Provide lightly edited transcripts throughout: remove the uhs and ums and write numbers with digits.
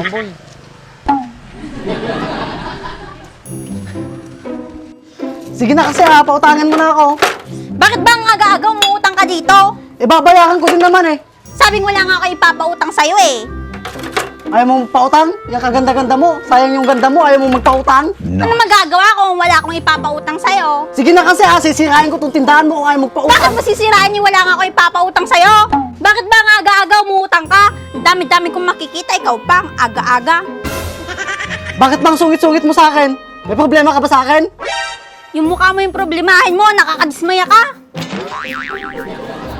boy. boy. Sige na kasi ha, pautangan mo na ako. Bakit ba ang aga-aga umuutang ka dito? Babayaran ko din naman eh. Sabing wala nga ako ipapautang sa'yo eh. Ayaw mo magpautang? Yung kaganda-ganda mo. Sayang yung ganda mo, ayaw mo magpautang? Ano magagawa kung wala akong ipapautang sa'yo? Sige na kasi ha, sisirain ko tong tindahan mo kung ayaw Bakit magpautang. mo sisirain yung wala nga ako ipapautang sa'yo? Bakit ba ang aga-aga umuutang ka? Ang dami-dami kong makikita, ikaw pa ang aga-aga. Bakit bang sungit-sungit mo sa akin? May problema ka ba sa akin? Yung mukha mo yung problemahin mo, nakakadismaya ka.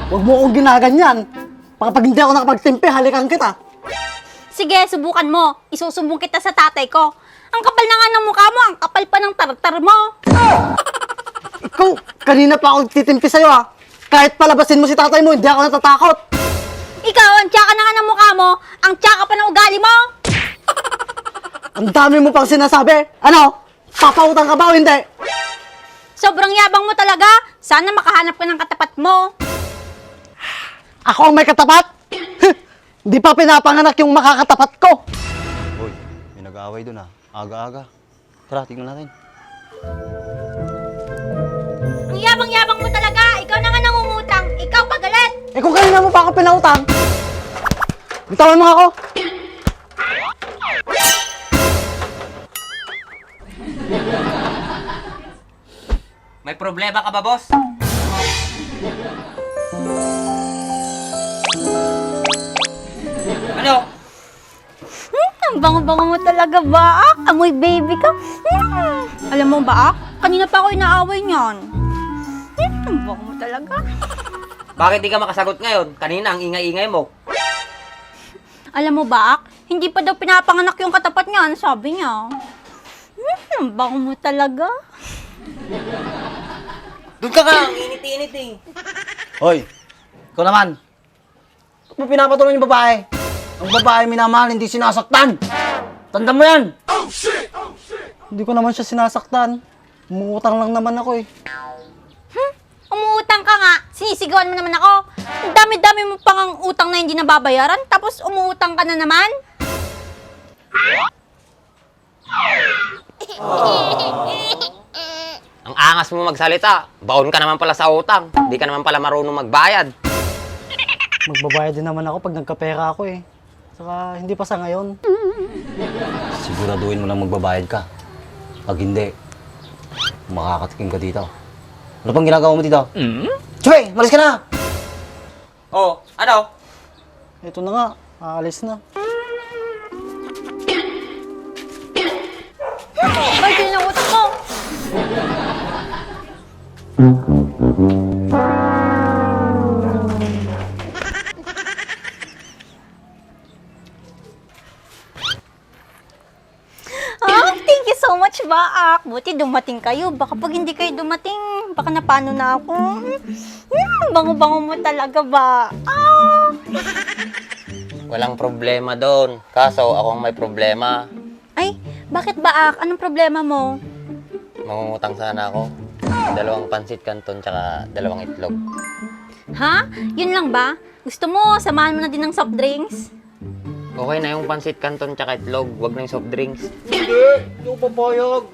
Huwag mo akong ginaganyan. Pag hindi ako nakapagtimpi, halikan kita. Sige, subukan mo. Isusumbong kita sa tatay ko. Ang kapal na nga ng mukha mo, ang kapal pa ng tartar mo. Ikaw, kanina pa ako titimpi sa'yo ha. Kahit palabasin mo si tatay mo, hindi ako natatakot. Ikaw, ang tsaka na nga ng mukha mo, ang tsaka pa ng ugali mo. Ang dami mo pang sinasabi. Ano? Papautang ka ba o hindi? Sobrang yabang mo talaga. Sana makahanap ka ng katapat mo. Ako ang may katapat? Hindi pa pinapanganak yung makakatapat ko. Boy, may nag-aaway dun ah. Aga-aga. Tara, tingnan natin. Ang yabang-yabang mo talaga. Ikaw na nga nangungutang. Ikaw pagalit. Kung kanina mo pa ako pinautang. Bitawan mo ako. May problema ka ba, boss? Ano? Ang bango-bango mo talaga, Baak. Amoy baby ka. Alam mo, Baak, kanina pa ako inaaway niyan. Ang bango mo talaga. Bakit di ka makasagot ngayon? Kanina ang ingay-ingay mo. Alam mo, Baak, hindi pa daw pinapanganak yung katapat niyan, sabi niya. Ang bango mo talaga. Doon ka nga, ang init-init eh. Hoy, ikaw naman. Ba't mo pinapatuloy yung babae? Ang babae minamahal, hindi sinasaktan. Tanda mo yan. Hindi ko naman siya sinasaktan. Umutang lang naman ako eh. Umuutang ka nga, sinisigawan mo naman ako. Ang dami-dami mo pang ang utang na hindi nababayaran, tapos umuutang ka na naman. Ang angas mo magsalita. Baon ka naman pala sa utang. Di ka naman pala marunong magbayad. Magbabayad din naman ako pag nagkapera ako eh. Saka hindi pa sa ngayon. Siguraduhin mo lang magbabayad ka. Pag hindi, makakatikim ka dito. Ano pang ginagawa mo dito? Choy, malis ka na! Oh, ano? Ito na nga, aalis na. Bakit yun ang utang mo? Thank you so much, Baak. Buti dumating kayo. Baka pag hindi kayo dumating, baka napano na ako. Bango-bango mo talaga, ba? Walang problema doon. Kaso ako ang may problema. Ay, bakit, Baak? Anong problema mo? Mangungutang sana ako. 2 pansit canton tsaka 2 itlog. Ha? Yun lang ba? Gusto mo, samahan mo na din ng soft drinks? Okay na yung pansit canton tsaka itlog. Wag na yung soft drinks. Hindi ako papayag.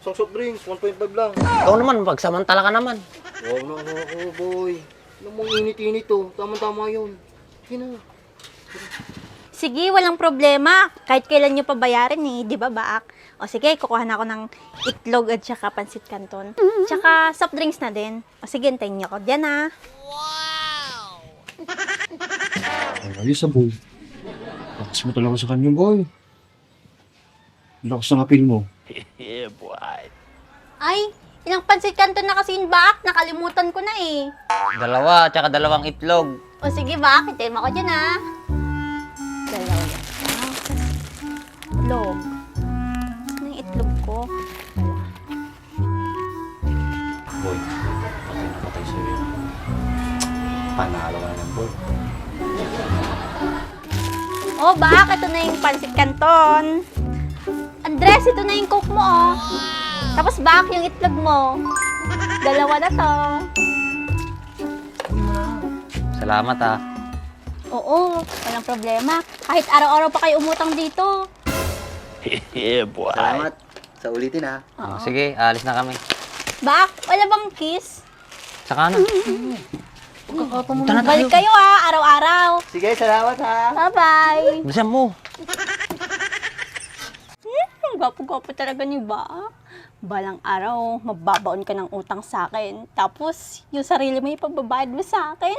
Isang soft drinks, 1.5 lang. Ikaw naman, pagsamantala ka naman. Wow na ako, boy. Ano mong init-init to? Tama-tama yun. Sige na. Sige, walang problema. Kahit kailan nyo pabayarin eh, di ba, Baak? O sige, kukuha na ako ng itlog at saka pansit canton. Tsaka soft drinks na din. O sige, antayin nyo ako dyan ah. Ayos ah, boy. Lakas mo talaga sa kanya, boy. Lakas ng apil mo. Ay, ilang pansit canton na kasi yun, Baak? Nakalimutan ko na eh. 2 tsaka 2 itlog. O sige, Baak, hintayin mo ako dyan ah. Dalawa yan. Itlog. Ano yung itlog ko? Boy, patay na patay sa'yo yun. Panalo ka na ng boy. Oh, Baak, ito na yung pansit canton. Andres, ito na yung coke mo, oh. Tapos, Baak, yung itlog mo. 2 na to. Salamat ah. Oo, walang problema. Kahit araw-araw pa kayo umutang dito. Salamat. Sa ulitin ha. Oh, sige, alis na kami. Bak, wala bang kiss? Saka na. Balik kayo araw-araw. Sige, salamat ha. Bye-bye. Bilisan mo. Gwapo-gwapo talaga ni Bak. Balang araw, mababaon ka ng utang sa akin. Tapos, yung sarili mo ipababayad mo sa akin.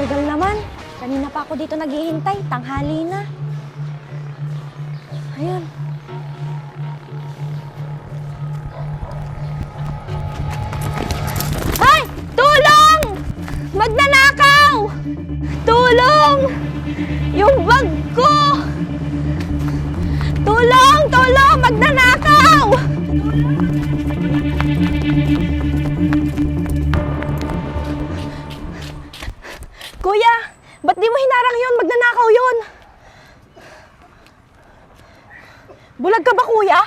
Tagal naman. Kanina pa ako dito naghihintay. Tanghali na. Ayun. Ay! Tulong! Magnanakaw! Tulong! Yung bag ko! Tulong! Tulong! Magnanakaw! Kuya, ba't di mo hinarang yun? Magnanakaw yun! Bulag ka ba, kuya?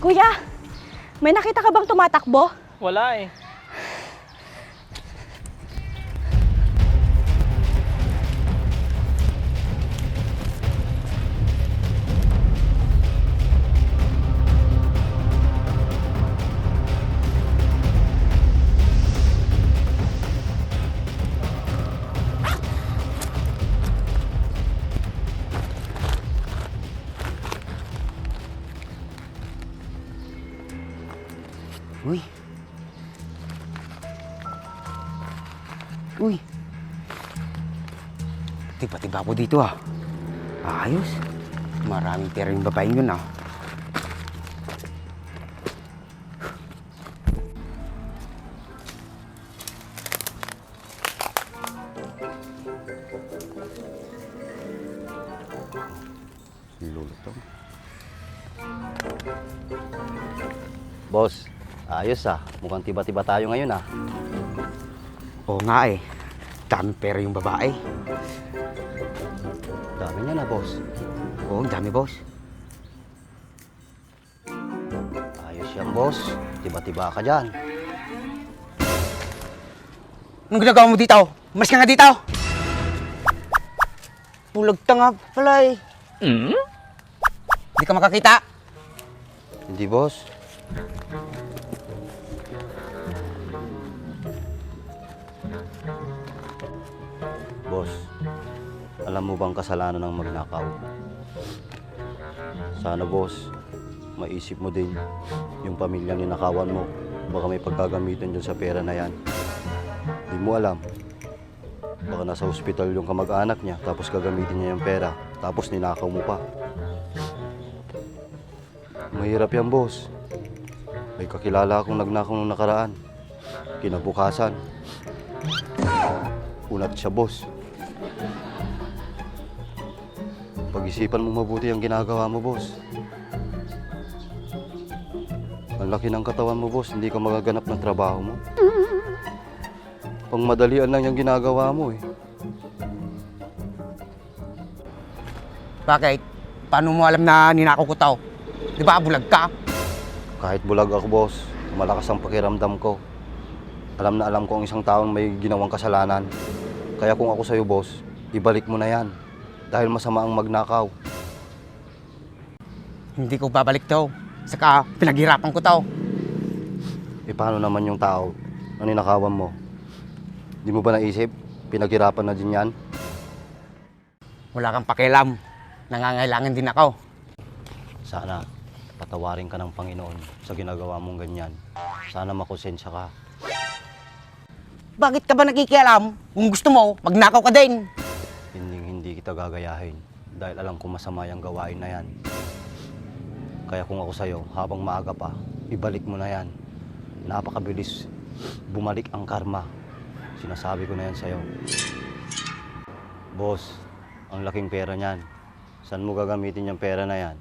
Kuya, may nakita ka bang tumatakbo? Wala eh. Uy. Uy. Tiba-tiba ako dito ah. Ayos. Maraming pera yung babaeng yun ah. Lulutong. Boss, ayos ah. Mukhang tiba-tiba tayo ngayon ah. Oo nga eh. Dami pera yung babae. Dami niya na, boss. Oo, dami, boss. Ayos yan, boss. Tiba-tiba ka dyan. Anong ginagawa mo dito? Mas ka nga dito! Bulag ka nga pala eh. Hindi ka makakita? Hindi, boss. Boss, alam mo bang kasalanan ng magnakaw? Sana, boss, maisip mo din yung pamilyang ninakawan mo. Baka may pagkagamitan dyan sa pera na yan. Di mo alam. Baka nasa ospital yung kamag-anak niya, tapos gagamitin niya yung pera, tapos ninakaw mo pa. Mahirap yan, boss. May kakilala akong nagnakaw nung nakaraan. Kinabukasan, unat siya, boss. Pag-isipan mo mabuti ang ginagawa mo, boss. Ang laki ng katawan mo, boss. Hindi ka magaganap ng trabaho mo. Pangmadalian lang yung ginagawa mo, eh. Bakit? Paano mo alam na ninakaw ko tao? Di ba bulag ka? Kahit bulag ako, boss, malakas ang pakiramdam ko. Alam na alam ko ang isang taong may ginawang kasalanan. Kaya kung ako sa'yo, boss, ibalik mo na yan. Dahil masama ang magnakaw. Hindi ko babalik to. Saka pinaghirapan ko to. Eh paano naman yung tao na ninakawan mo? Di mo ba naisip? Pinaghirapan na din yan. Wala kang pakialam. Nangangailangan din ako. Sana patawarin ka ng Panginoon sa ginagawa mong ganyan. Sana makonsensya ka. Bakit ka ba nakikialam? Kung gusto mo, magnakaw ka din. Hindi kita gagayahin dahil alam ko masama yung gawain na yan. Kaya kung ako sa'yo, habang maaga pa, ibalik mo na yan. Napakabilis bumalik ang karma. Sinasabi ko na yan sa'yo. Boss, ang laking pera niyan. Saan mo gagamitin yung pera na yan?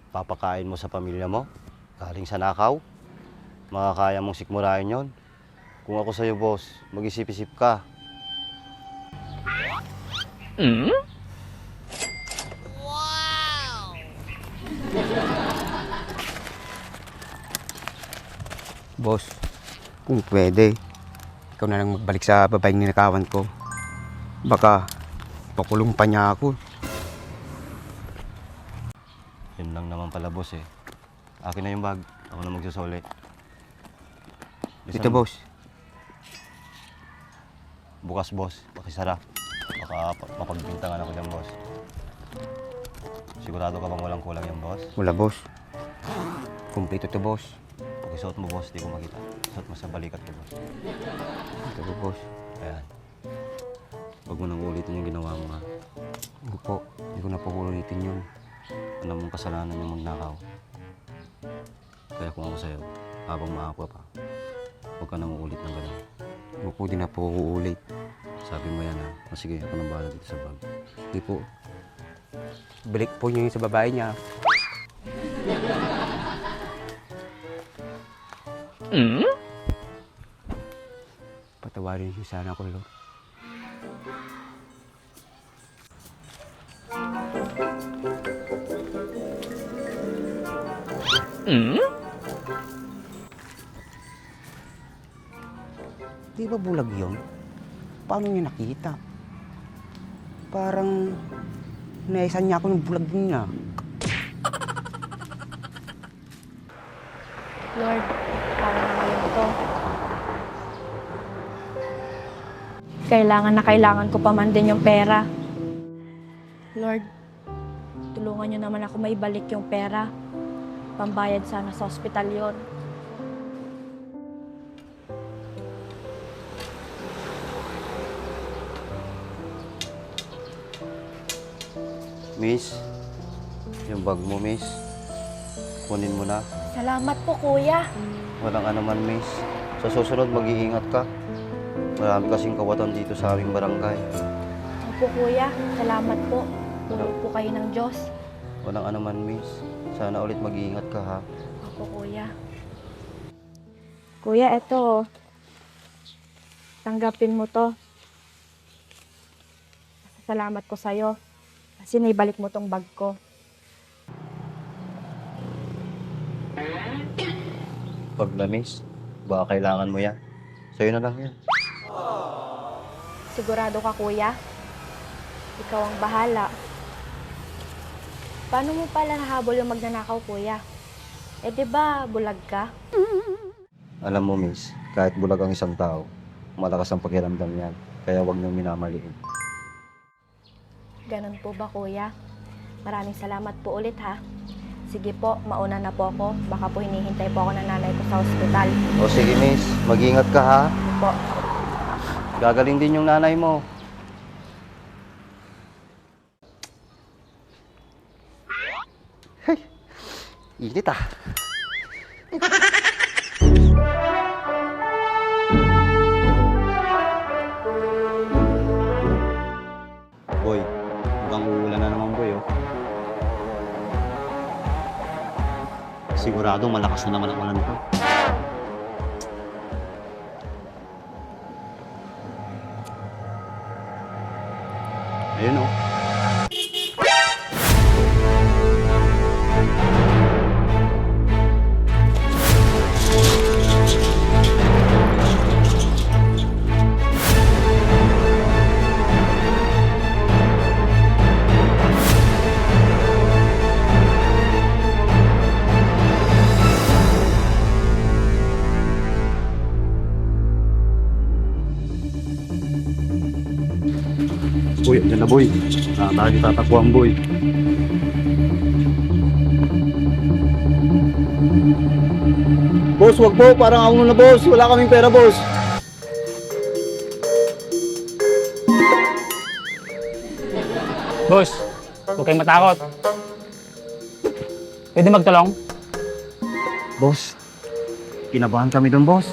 Papakain mo sa pamilya mo? Galing sa nakaw? Makakaya mong sikmurahin yon? Kung ako sa'yo, boss, mag-isip-isip ka. Boss, kung pwede, ikaw na lang magbalik sa babaeng ninakawan ko. Baka pakulong pa niya ako. Yun lang naman pala, boss eh. Akin na yung bag. Ako na magsusoli. Dito, boss. Bukas, boss. Pakisara. Baka mapagbintangan ako dyan, boss. Sigurado ka bang walang kulang yan, boss? Wala, boss. Kumpleto to, boss. Pakisuot mo, boss. Di ko makita. Suot mo sa balikat ko, boss. Ito po, boss. Ayan. Huwag mo nang ulitin yung ginawa mo, ha? Hindi po. Hindi ko na po ulitin yun. Alam mong kasalanan yung magnakaw. Kaya kung ako sa'yo, habang maawa pa, huwag ka nang uulit ng gano'n. Hindi po, di na po uulit. Sabi mo yan, ha? O sige, ako nang bahala dito sa bag. Hindi po. Balik po niyo yun sa babae niya. Patawarin niyo sana ako, Lord. Di ba bulag yun? Paano niya nakita? Parang naisan niya ako ng bulag niya. Lord, para na ngayon to. Kailangan na kailangan ko pa man din yung pera. Lord, tulungan niyo naman ako maibalik yung pera. Pambayad sana sa ospital yon. Miss, yung bag mo, miss. Kunin mo na. Salamat po, kuya. Walang anuman, miss. Sa susunod, mag-iingat ka. Marami kasing kawatan dito sa aming barangay. Opo, kuya. Salamat po. Tulog po kayo ng Diyos. Walang anuman, miss. Sana ulit mag-iingat ka, ha? Opo, kuya. Kuya, eto. Tanggapin mo to. Salamat ko sa'yo. Kasi naibalik mo tong bag ko. Pag na, miss, baka kailangan mo yan. Sa'yo na lang yan. Sigurado ka, kuya? Ikaw ang bahala. Paano mo pala nahabol yung magnanakaw, kuya? Eh, di ba bulag ka? Alam mo, miss, kahit bulag ang isang tao, malakas ang pakiramdam yan. Kaya huwag niyong minamaliin. Ganun po ba, kuya? Maraming salamat po ulit, ha? Sige po, mauna na po ako. Baka po hinihintay po ako ng nanay ko sa ospital. O sige, miss, mag-ingat ka, ha? Po. Gagaling din yung nanay mo. Hey, init ah. Boy, mukhang uulan na naman, boy, oh. Sigurado malakas na naman ang ulan ko. Ayun, oh. boy. Saan tayo tatakbuhan, boy? Boss, wag po. Parang ako na, boss. Wala kaming pera, boss. Boss, huwag kayong matakot. Pwede magtulong? Boss, kinabahan kami doon, boss.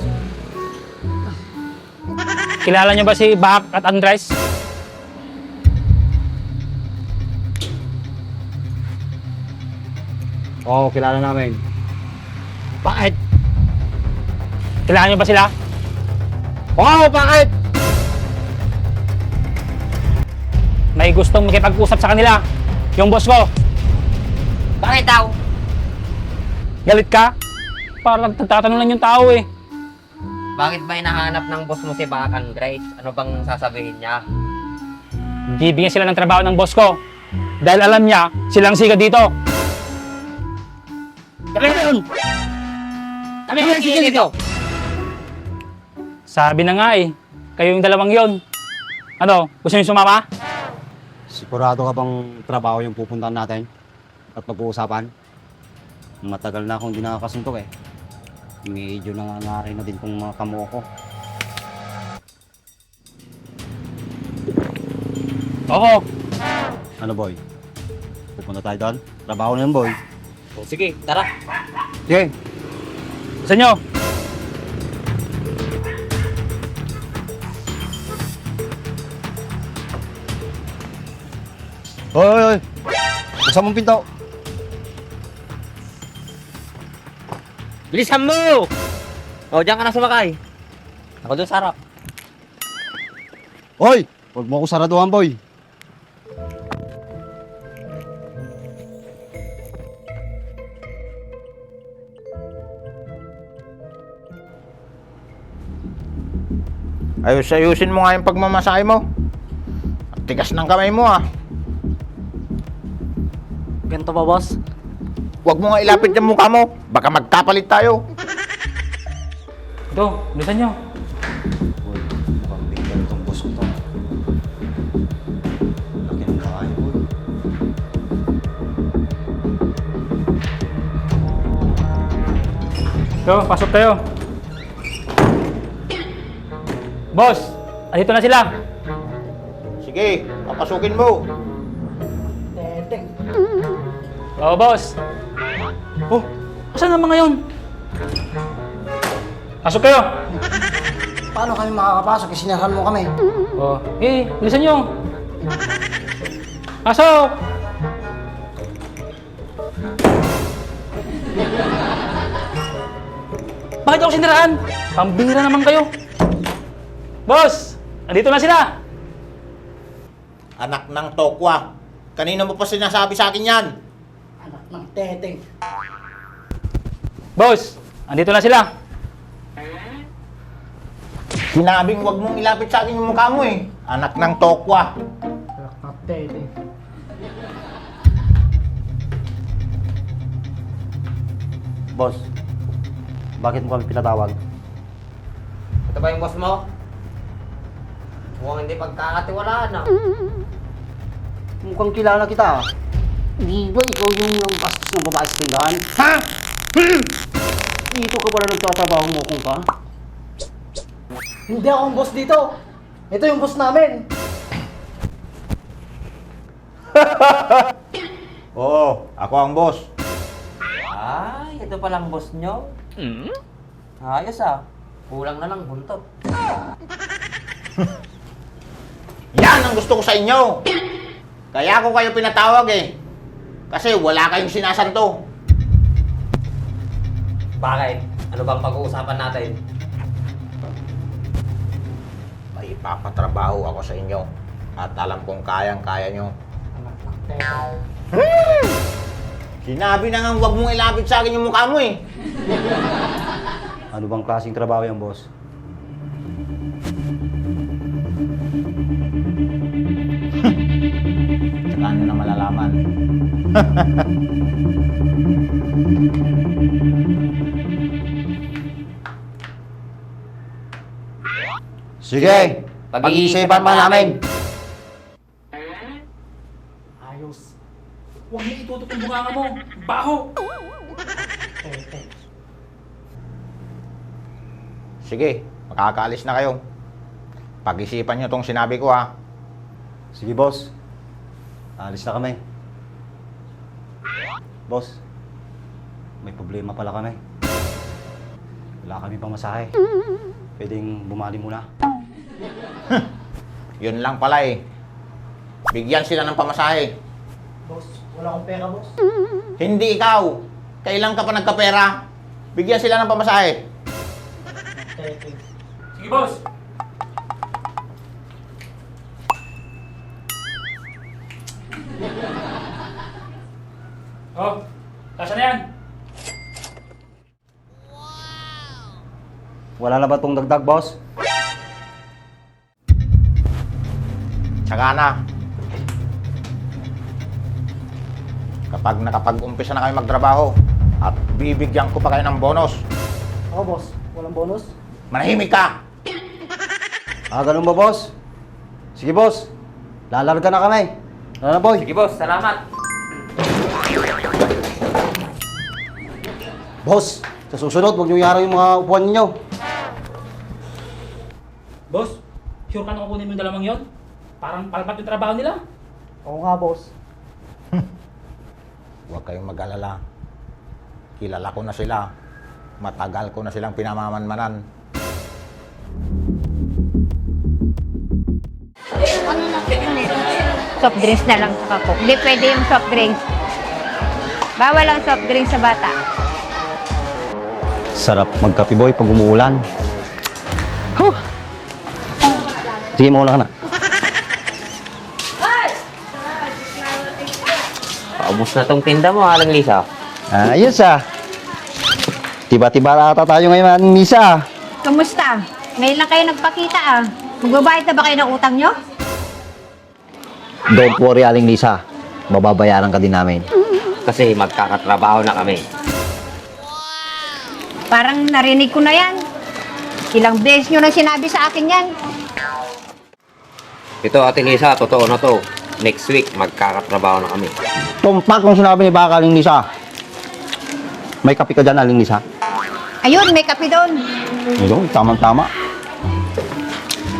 Kilala niyo ba si Bak at Andres? Oo, kilala namin. Bakit? Kilala niyo ba sila? Oo, bakit? May gustong makipag-usap sa kanila. Yung boss ko. Bakit daw? Galit ka? Parang nagtatanong lang yung tao eh. Bakit ba hinahanap ng boss mo si Bak Andres? Ano bang sasabihin niya? Bibigyan sila ng trabaho ng boss ko. Dahil alam niya, silang siga dito. Kami na yun! Kami na yun dito! Sabi na nga eh, kayo yung dalawang yon. Ano, gusto niyo sumama? Sigurado ka bang trabaho yung pupuntahan natin at pag-uusapan? Matagal na akong di nakakasuntok eh. Medyo nangangaray na din tong mga kamo ko. Oo. Ano, boy? Pupunta tayo doon? Trabaho na yun, boy. O sige, tara! Sige. Gusto niyo? Hoy, hoy, hoy! Buksan mong pinto! Bilisan mo! O, diyan ka na sumakay. Ako doon sa harap. Hoy! Huwag mo ako saraduhan, boy! Ayusin mo nga yung pagmamasahe mo. Ang tigas ng kamay mo ah. Ganito ba, boss? Huwag mo nga ilapit yung mukha mo. Baka magkapalit tayo. Ito, bilisan niyo. Boy, mukhang bigyan itong boss ko to. Laki ng kakain, boy. Ito, pasok tayo. Boss, andito na sila. Sige, papasukin mo. Oo, boss. Oh, asan ang mga yun? Pasok kayo. Paano kami makakapasok? Isinarahan mo kami. Oh, bilisan nyo. Pasok! Bakit ako siniraan? Pambira naman kayo. Boss, andito na sila. Anak ng tokwa. Kanina mo pa sinasabi sa akin yan. Anak ng teteng. Boss, andito na sila. Sinabing huwag mong ilapit sa akin yung mukha mo eh. Anak ng tokwa. Anak ng teteng. Boss, bakit mo kami pinatawag? Ito ba yung boss mo? Mukhang hindi pagkakatiwalaan ah. Mukhang kilala kita. Di ba ikaw yung bastos ng babae sa tindahan? Ha? Dito ka pala nagtatrabaho mo kung ka? Hindi ako ang boss dito. Ito yung boss namin. Oo, ako ang boss. Ay, ito palang boss nyo. Ayos ah. Kulang na lang buntot. Yan ang gusto ko sa inyo. Kaya ako kayo pinatawag eh. Kasi wala kayong sinasanto. Bakit? Ano bang pag-uusapan natin? May ipapatrabaho ako sa inyo. At alam kong kayang-kaya nyo. Sinabi na nga huwag mong ilapit sa akin yung mukha mo eh. Ano bang klaseng trabaho yan, boss? Tsaka nyo na malalaman. Sige, pag-iisipan pa namin. Huwag niyo itutok yung bunganga mo. Baho! Sige, makakaalis na kayo. Pag-isipan nyo tong sinabi ko ha. Sige, boss. Alis na kami. Boss, may problema pala kami. Wala kami pang masahe. Pwedeng bumali muna. Yun lang pala eh. Bigyan sila ng pamasahe. Boss, wala akong pera, boss. Hindi ikaw. Kailan ka pa nagkapera? Bigyan sila ng pamasahe. Sige, boss! Oh, kasya na yan. Wala na ba tong dagdag, boss? Tsaka na. Kapag nakapag-umpisa na kayo magtrabaho at bibigyan ko pa kayo ng bonus, Ako, boss. Walang bonus. manahimik ka! Ganun ba, boss? Sige, boss. Lalarga na kami. Ano na, boy? Sige boss, salamat. Boss, sa susunod, huwag niyo iharang yung mga upuan ninyo. Boss, sure ka na kukunin mo yung dalawang yon? Parang palpat yung trabaho nila. Oo nga, boss. Huwag kayong mag-alala. Kilala ko na sila. Matagal ko na silang pinamamanmanan. Soft drinks na lang sa Coke. Hindi pwede yung soft drinks. Bawal ang soft drinks sa bata. Sarap magkape, boy, pag umuulan. Sige, mawala ka na. Paubos na tong tinda mo, Aling Lisa. Ayos ah. Tiba-tiba ata tayo ngayon, Nisa. Kumusta? Ngayon lang kayo nagpakita ah. Magbabayad na ba kayo ng utang nyo? Don't worry, Aling Lisa. Mababayaran ka din namin. Kasi magkakatrabaho na kami. Parang narinig ko na yan. Ilang beses nyo na sinabi sa akin yan. Ito, Ate Lisa, totoo na to. Next week, magkakatrabaho na kami. Tumpak kung sinabi ni Baka, Aling Lisa. May kape ka dyan, Aling Lisa? Ayun, may kape doon. Ayun, tamang-tama.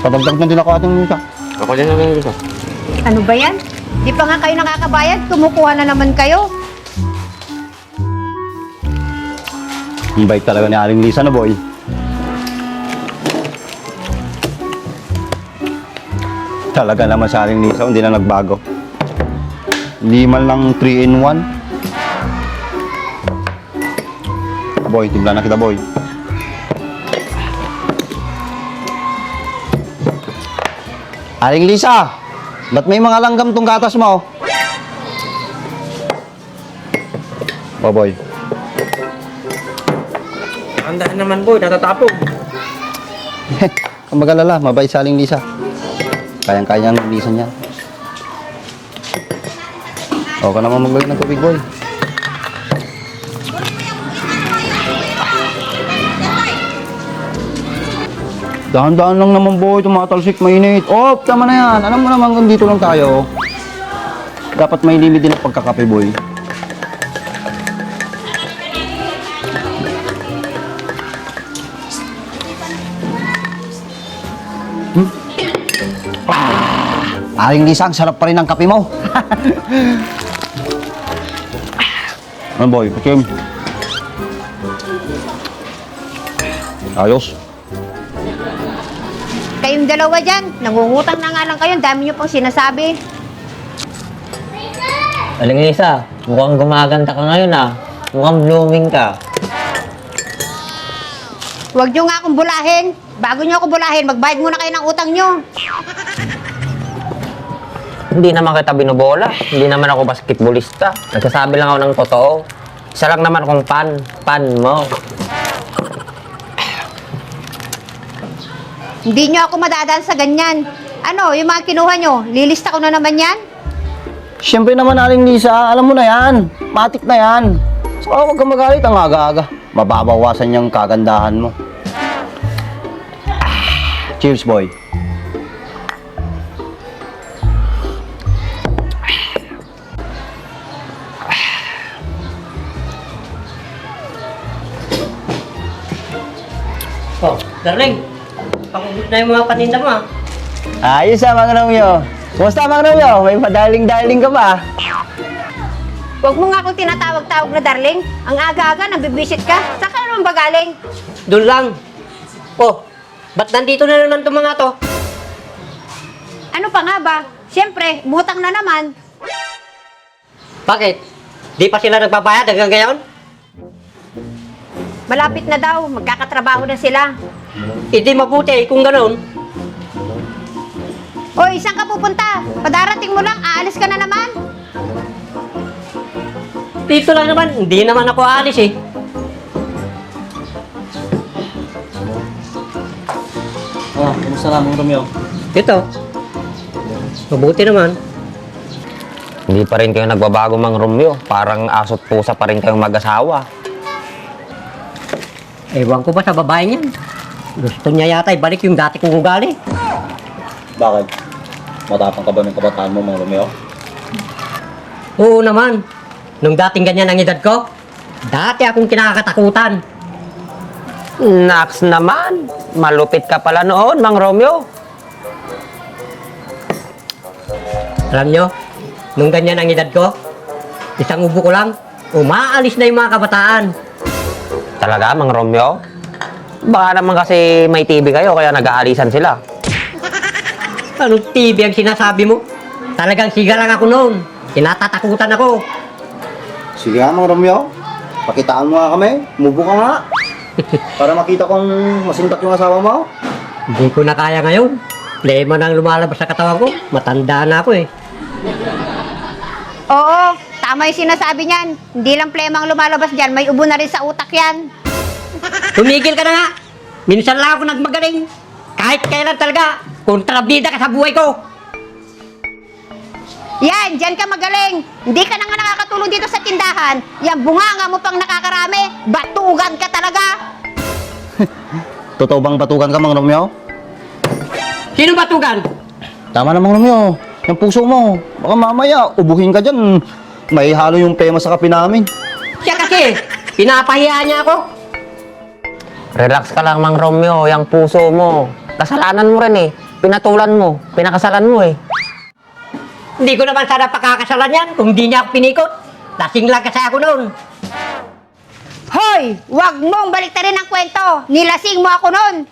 Padagdag na din ako, Aling Lisa. Ako din naman Lisa. Ano ba yan? Di pa nga kayo nakakabayad, kumukuha na naman kayo. Ang bait talaga ni Aling Lisa na, boy. Talaga naman sa Aling Lisa, hindi na nagbago. Hindi man lang 3-in-1. Boy, timpla na kita, boy. Aling Lisa, ba't may mga langgam tong gatas mo? Oh, boy. Ang daan naman boy, natatapog. Kung mag-alala, mabait sa Aling Lisa. Kayang-kaya ang Lisa niya. O, ka naman maglagay ng tubig, boy. Dahan-dahan lang naman, boy. Tumatalsik, mainit. Oh, tama na yan. Alam mo naman kung dito lang tayo. Dapat may limit din ang pagkakape, boy. Aling Lisa, ang sarap pa rin ng kape mo. Ano, boy? Pakim. Ayos. Kayong dalawa dyan, nangungutang na nga lang kayo, ang dami nyo pang sinasabi. Aling Lisa, mukhang gumaganda ka ngayon ah. Mukhang blooming ka. Huwag nyo nga akong bulahin. Bago nyo ako bulahin, magbayad muna kayo ng utang nyo. Hindi naman kita binobola. Hindi naman ako basketballista. Nagsasabi lang ako ng totoo. Isa lang naman akong pan mo. Hindi nyo ako madadaan sa ganyan. Ano, yung mga kinuha nyo, lilista ko na naman yan? Siyempre naman, Aling Lisa, alam mo na yan. Matik na yan. So, huwag kang magalit ang aga-aga. Mababawasan yung kagandahan mo. Cheers, boy. Oh, darling. Pakubos na yung mga paninda mo, ah. Ayos Mang Romeo. Kumusta Mang Romeo? May padaling-daling ka pa. Huwag mo nga akong tinatawag-tawag na darling. Ang aga-aga, nabibisit ka. Saan ka naman ba galing? Doon lang. Oh, ba't nandito na naman itong mga to? Ano pa nga ba? Siyempre, butang na naman. Bakit? Di pa sila nagbabayad hanggang ngayon? Malapit na daw, magkakatrabaho na sila. Hindi mabuti kung gano'n. Oy, saan ka pupunta? Padarating mo lang, aalis ka na naman. Dito lang naman, hindi naman ako aalis eh. Ah, kumusta na, Mang Romeo? Ito. Mabuti naman. Hindi pa rin kayo nagbabago, Mang Romeo. Parang aso't pusa pa rin kayong mag-asawa. Ewan ko ba sa babae niyan? Gusto niya yata ibalik yung dati kong ugali. Bakit? Matapang ka ba ng kabataan mo, Mang Romeo? Oo naman. Nung dating ganyan ang edad ko, dati akong kinakatakutan. Naks naman. Malupit ka pala noon, Mang Romeo. Alam nyo, nung ganyan ang edad ko, isang ubo ko lang, umaalis na yung mga kabataan. Talaga, Mang Romeo? Baka naman kasi may TV kayo, kaya nag-aalisan sila. Anong TV ang sinasabi mo? Talagang siga lang ako noon. Tinatatakutan ako. Sige nga, Mang Romeo. Pakitaan mo nga kami. Mubo ka nga. Para makita kong masintak yung asawa mo. Hindi ko na kaya ngayon. Plema nang lumalabas sa katawan ko. Matanda na ako eh. Oo, tama yung sinasabi niyan. Hindi lang plemang lumalabas dyan, may ubo na rin sa utak yan. Tumigil ka na nga. Minsan lang ako nagmagaling. Kahit kailan talaga. Kontrabida ka sa buhay ko. Yan, dyan ka magaling. Hindi ka na nga nakakatulong dito sa tindahan. Yan, bunganga mo pang nakakarami. Batugan ka talaga. Totoo bang batukan ka, Mang Romeo? Sino batugan? Tama na, Mang Romeo. Yung puso mo. Baka mamaya, ubuhin ka dyan. May halo yung pema sa kape namin. Siya kasi, pinapahiya niya ako. Relax ka lang, Mang Romeo. Yang puso mo. Kasalanan mo rin eh. Pinatulan mo. Pinakasalan mo eh. Hindi ko naman sana pakakasalan yan kung hindi niya ako pinikot. Lasing lang kasi ako noon. Hoy, wag mong baliktarin ang kwento. Nilasing mo ako nun.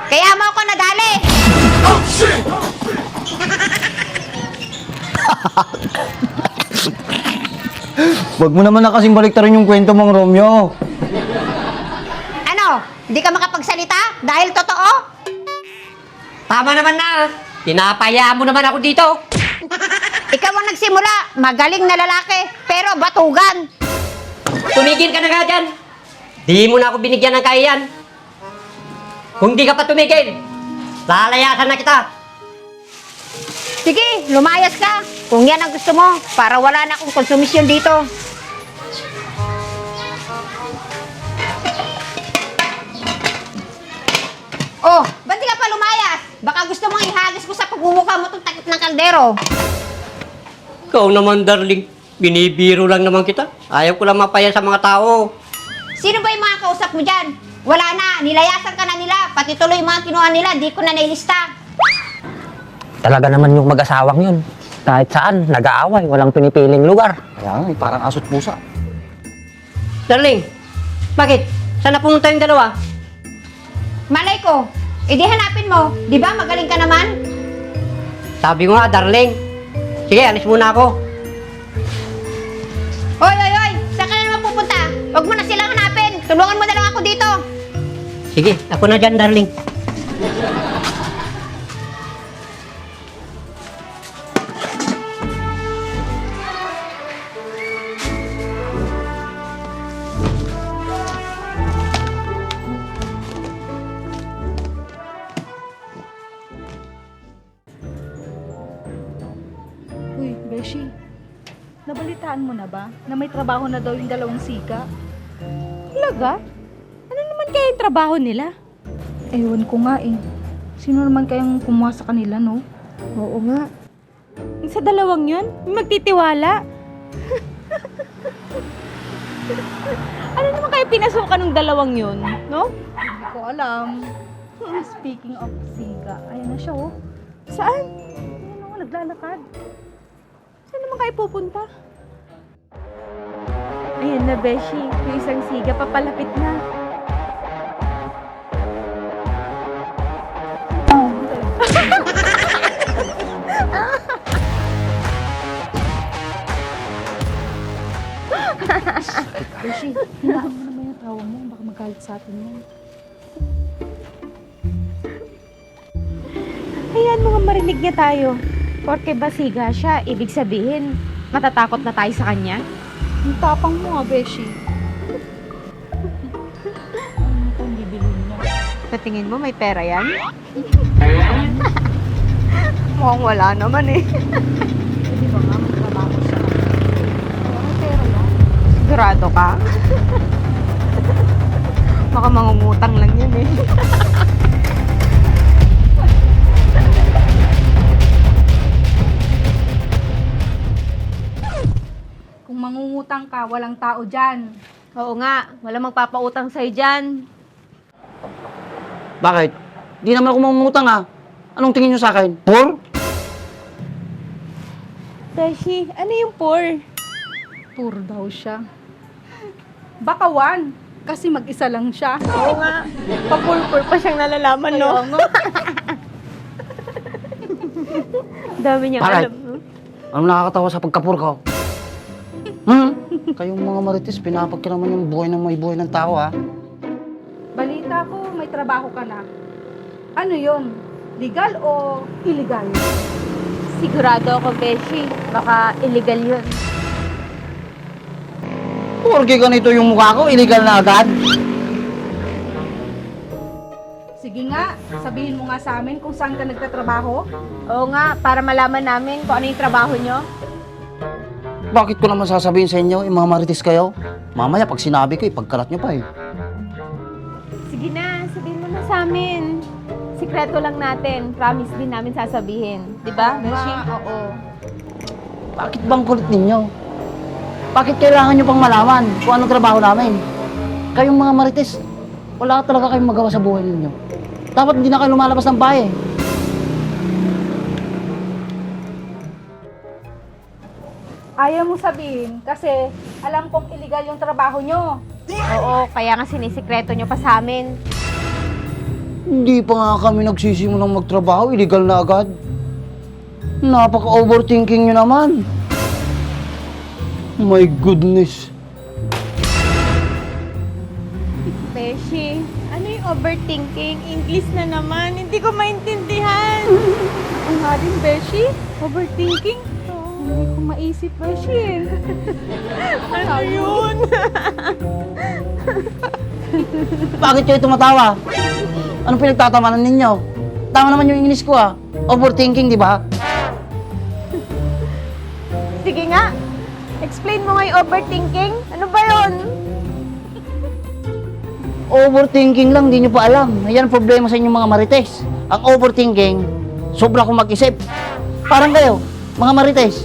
Kaya mo ako nadali. Huwag mo naman na kasing baliktarin yung kwento, Mang Romeo. Ano, hindi ka makapagsalita dahil totoo? Tama naman na. Pinapaya mo naman ako dito. Ikaw ang nagsimula. Magaling na lalaki, pero batugan. Tumigil ka na nga dyan. Di mo na ako binigyan ng kahiyan. Kung di ka pa tumigil, lalayasan na kita. Sige, lumayas ka. Kung yan ang gusto mo, para wala na akong konsumisyon dito. Oh, ba't di ka pa lumayas? Baka gusto mong ihagis ko sa pagmumukha mo itong takip ng kaldero. Ikaw naman, darling. Binibiro lang naman kita. Ayaw ko lang mapaya sa mga tao. Sino ba yung mga kausap mo dyan? Wala na, nilayasan ka na nila. Pati tuloy yung mga kinuha nila, di ko na nailista. Talaga naman yung mag-asawang yun. Kahit saan, nag-aaway. Walang pinipiling lugar. Kaya nga, parang aso't pusa. Darling, bakit? Saan na pumunta yung dalawa? Malay ko, edi hanapin mo. Di ba magaling ka naman? Sabi ko nga, darling. Sige, alis muna ako. Oy, oy, oy! Saan ka na naman pupunta? Huwag mo na silang hanapin. Tulungan mo na lang ako dito. Sige, ako na dyan, darling. Uy, Beshi, nabalitaan mo na ba na may trabaho na daw yung dalawang sika? Talaga? Ano naman kaya yung trabaho nila? Ewan ko nga eh. Sino naman kayang kumuha sa kanila, no? Oo nga. Yung sa dalawang yun, may magtitiwala. Ano naman kaya pinasukan ng dalawang yun? No? Hindi ko alam. Speaking of siga, ayan na siya oh. Saan? Ayan oh, naglalakad. Saan naman kayo pupunta? Ayan na, Beshi. Yung isang siga, papalapit na. Beshi, hinaan mo naman yung tawa mo. Baka magalit sa atin yan. Hayaan mo nga marinig niya tayo. Porke basiga siya, ibig sabihin, matatakot na tayo sa kanya? Ang tapang mo nga, Beshi. Ano kung bibilin niya? Sa tingin mo, may pera yan? Mukhang wala naman eh. Pwede ba nga magtrabaho siya? May pera lang. Sigurado ka? Baka mangungutang lang yan eh. Kung mangungutang ka, walang tao dyan. Oo nga, walang magpapautang sa'yo dyan. Bakit? Di naman ako mamutang ah. Anong tingin nyo sa akin? Poor? Beshi, ano yung poor? Poor daw siya. Baka one, kasi mag-isa lang siya. Oo nga, pa-poor pa siyang nalalaman, no? Dami niyang Bakit? alam, no? Anong nakakatawa sa pagkapur ko? Kayong mga marites, pinapagkiraman yung buhay ng may buhay ng tao ah. Balita ko, may trabaho ka na. Ano yon? Legal o illegal? Sigurado ako, Beshi. Baka illegal yun. Porke ganito yung mukha ko, illegal na agad. Sige nga, sabihin mo nga sa amin kung saan ka nagtatrabaho. Oo nga, para malaman namin kung ano yung trabaho nyo. Bakit ko naman sasabihin sa inyo, mga marites kayo? Mamaya pag sinabi ko, ipagkalat nyo pa eh. Sige na, sabihin mo na sa amin. Sikreto lang natin. Promise din namin sasabihin. Di ba, Beshi? Oo. Bakit bang kulit ninyo? Bakit kailangan nyo pang malaman kung anong trabaho namin? Kayong mga marites, wala talaga kayong magawa sa buhay ninyo. Dapat hindi na kayo lumalabas ng bahay. Ayaw mo sabihin kasi alam kong illegal yung trabaho nyo. Oo, kaya nga sinisikreto nyo pa sa amin. Hindi pa nga kami nagsisimulang magtrabaho, illegal na agad. Napaka-overthinking nyo naman. My goodness. Beshi, ano yung overthinking? English na naman. Hindi ko maintindihan. Ako nga din, Beshi. Overthinking? Hindi ko maisip, Beshi. Ano yun? Bakit kayo tumatawa? Anong pinagtatamanan ninyo? Tama naman yung English ko ah. Overthinking, di ba? Sige nga. Explain mo nga yung overthinking. Ano ba yun? Overthinking lang, di nyo pa alam. Yan ang problema sa inyong mga marites. Ang overthinking, sobra kong mag-isip. Parang kayo, mga marites.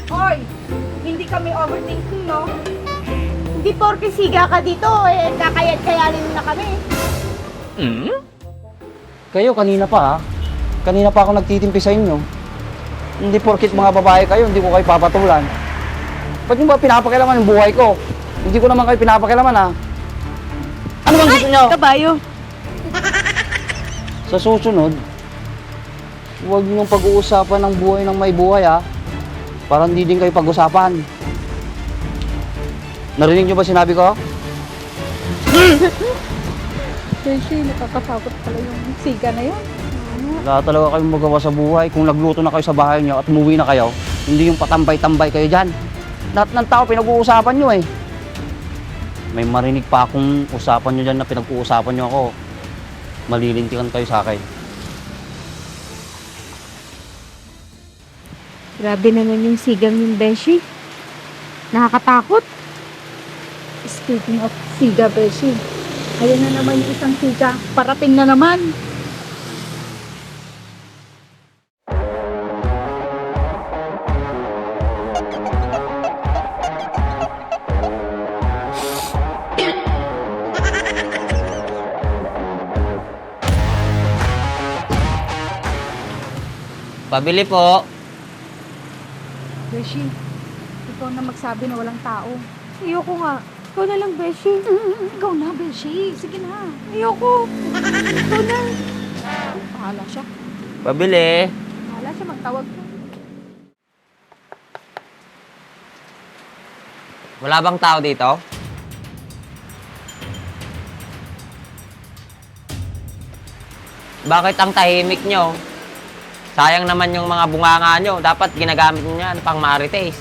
Hoy, hindi kami overthinking, no? Hindi porke siga ka dito, eh, kakayat-kayanin mo na kami. Kayo, kanina pa ah. Kanina pa ako nagtitimpi sa inyo. Hindi porkit mga babae kayo, hindi ko kayo papatulan. Ba't nyo ba pinapakilaman yung buhay ko? Hindi ko naman kayo pinapakilaman ah. Ano bang gusto nyo? Kabayo. Sa susunod, huwag niyong pag-uusapan ng buhay ng may buhay ah. Para hindi din kayo pag-usapan. Narinig niyo ba sinabi ko? Beshi, nakakatakot pala yung siga na yun. Wala talaga kayong magawa sa buhay. Kung nagluto na kayo sa bahay niyo at umuwi na kayo, hindi yung patambay-tambay kayo dyan. Lahat ng tao pinag-uusapan niyo eh. May marinig pa akong usapan niyo dyan na pinag-uusapan niyo ako. Malilintikan kayo sa akin. Grabe naman yung sigang yung Beshi. Nakakatakot. Speaking of siga, Beshi, ayun na naman yung isang siga. Parating na naman. Pabili po. Beshi, ikaw na magsabi na walang tao. Ayoko nga. Ikaw na lang, Beshi. Ikaw na, Beshi. Sige na. Ayoko. Ikaw na. Bahala siya. Pabili. Bahala siya magtawag. Wala bang tao dito? Bakit ang tahimik nyo? Sayang naman yung mga bunganga nyo. Dapat ginagamit nyo yan pang marites.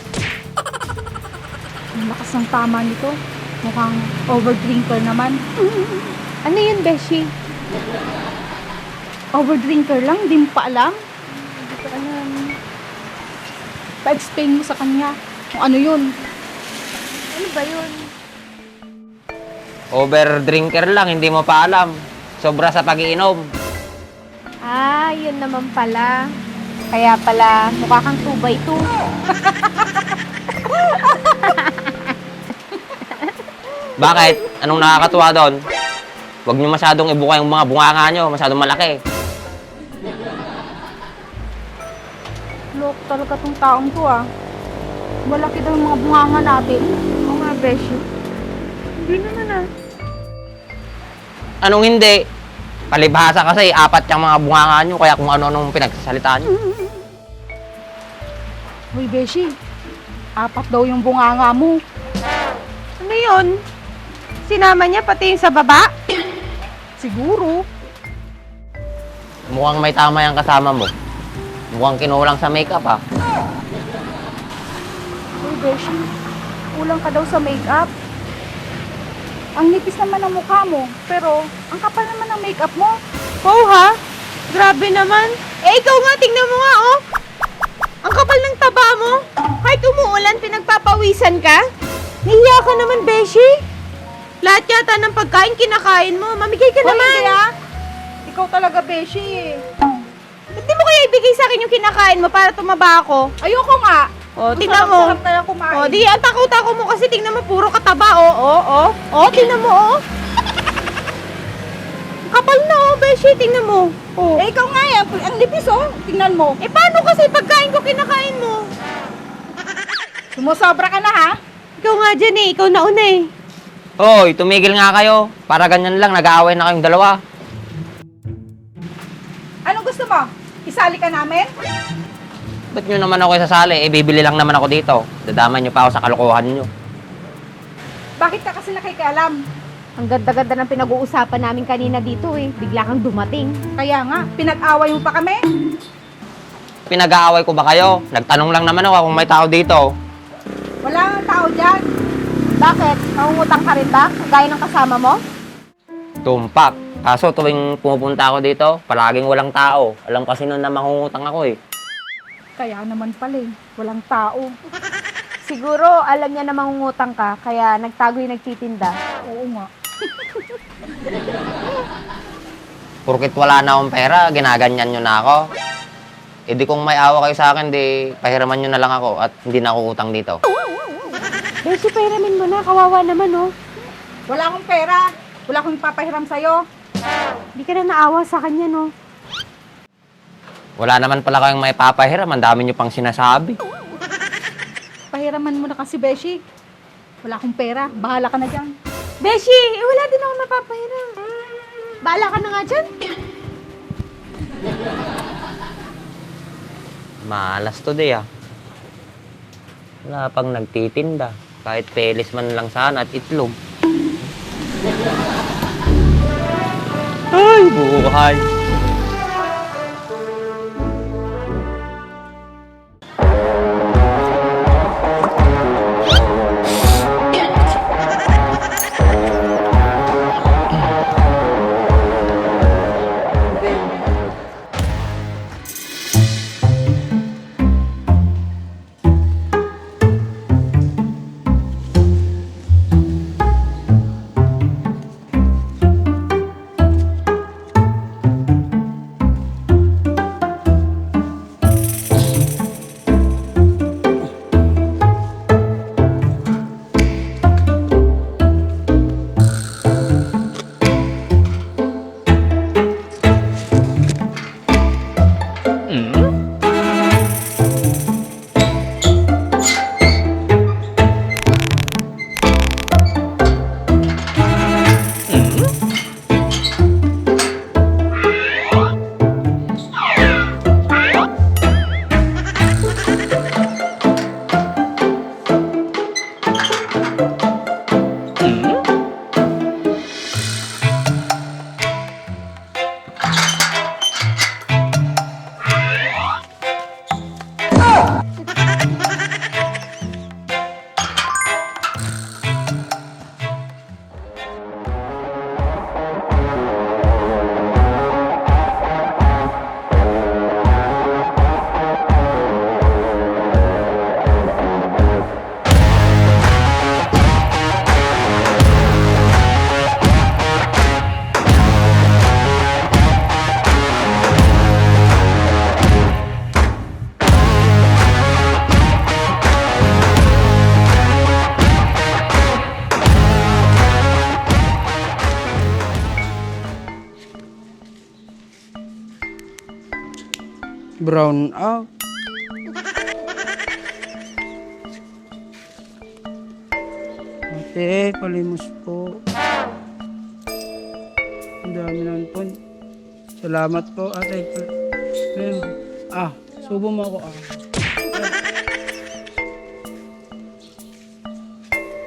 Ang lakas ng tama nito. Mukhang overdrinker naman. Ano yun, Beshi? Overdrinker lang? Hindi mo pa alam? Hindi ko alam. Pa-explain mo sa kanya kung ano yun. Ano ba yun? Overdrinker lang, hindi mo pa alam. Sobra sa pag-iinom. Ah, yun naman pala. Kaya pala, mukha kang 2x2. Bakit? Anong nakakatuwa doon? Huwag nyo masyadong ibuka yung mga bunganga nyo. Masyadong malaki. Loko talaga tong taong to ah. Malaki daw yung mga bunganga natin. Oo nga, Beshi. Hindi naman ah. Anong hindi? Palibhasa kasi, 4 yung mga bunganga nyo. Kaya kung ano-anong pinagsasalita nyo. Uy, Beshi. 4 daw yung bunganga mo. Ano yun? Sinama niya pati yung sa baba? Siguro. Mukhang may tama yung kasama mo. Mukhang kinulang sa makeup ha. Uy, Beshi. Kulang ka daw sa makeup. Ang nipis naman ng mukha mo, pero ang kapal naman ng makeup mo. Oh, ha? Grabe naman. Eh, ikaw nga, tingnan mo nga, oh. Ang kapal ng taba mo. Kahit umuulan, pinagpapawisan ka. Nahiya ka naman, Beshi. Lahat yata ng pagkain kinakain mo. Mamigay ka naman. Hindi, ah. Ikaw talaga, Beshi. Ba't di mo kaya ibigay sa akin yung kinakain mo para tumaba ako? Ayoko nga. Oh, tingnan mo. Oh, di ang takot-takot mo kasi tingnan mo puro kataba. Oh, tingnan mo, oh. Kapal na, oh, Beshi, tingnan mo. Oh. Eh, ikaw nga yan. Ang lipis, oh. Tingnan mo. Eh, paano kasi pagkain ko kinakain mo? Sumusobra ka na, ha? Ikaw nga dyan, eh. Ikaw nauna, eh. Hoy, tumigil nga kayo. Para ganyan lang, nag-aaway na kayong dalawa. Anong gusto mo? Isali ka namin? Ba't nyo naman ako isasali? Eh, bibili lang naman ako dito. Dadamay nyo pa ako sa kalokohan nyo. Bakit ka kasi nakikialam? Ang ganda-ganda ng pinag-uusapan namin kanina dito eh. Bigla kang dumating. Kaya nga, pinag-away mo pa kami. Pinag-aaway ko ba kayo? Nagtanong lang naman ako kung may tao dito. Wala nga tao dyan. Bakit? Nangungutang ka rin ba? Gaya ng kasama mo? Tumpak. Kaso tuwing pumupunta ako dito, palaging walang tao. Alam kasi nun na mangungutang ako eh. Kaya naman pala eh, walang tao. Siguro alam niya na mangungutang ka, kaya nagtago yung nagtitinda. Oo nga. Porkit wala na akong pera, ginaganyan nyo na ako. E di kung may awa kayo sa akin, di pahiraman nyo na lang ako at hindi na ako utang dito. Beshi, pahiramin mo na. Kawawa naman, oh. Wala akong pera. Wala akong papahiram sa'yo. Hindi ka na naawa sa kanya, no? Wala naman pala kayong may papahiram, ang dami nyo pang sinasabi. Pahiraman mo na kasi, Beshi. Wala akong pera. Bahala ka na dyan. Beshi, wala din ako napapahiram. Bahala ka na nga dyan. Malas today ah. Wala pang nagtitinda. Kahit pelis man lang sana at itlog. Ay, buhay. Brown out. Ate, palimos po. Ang dami naman po. Salamat po, ate. Ayun. Subo mo ako.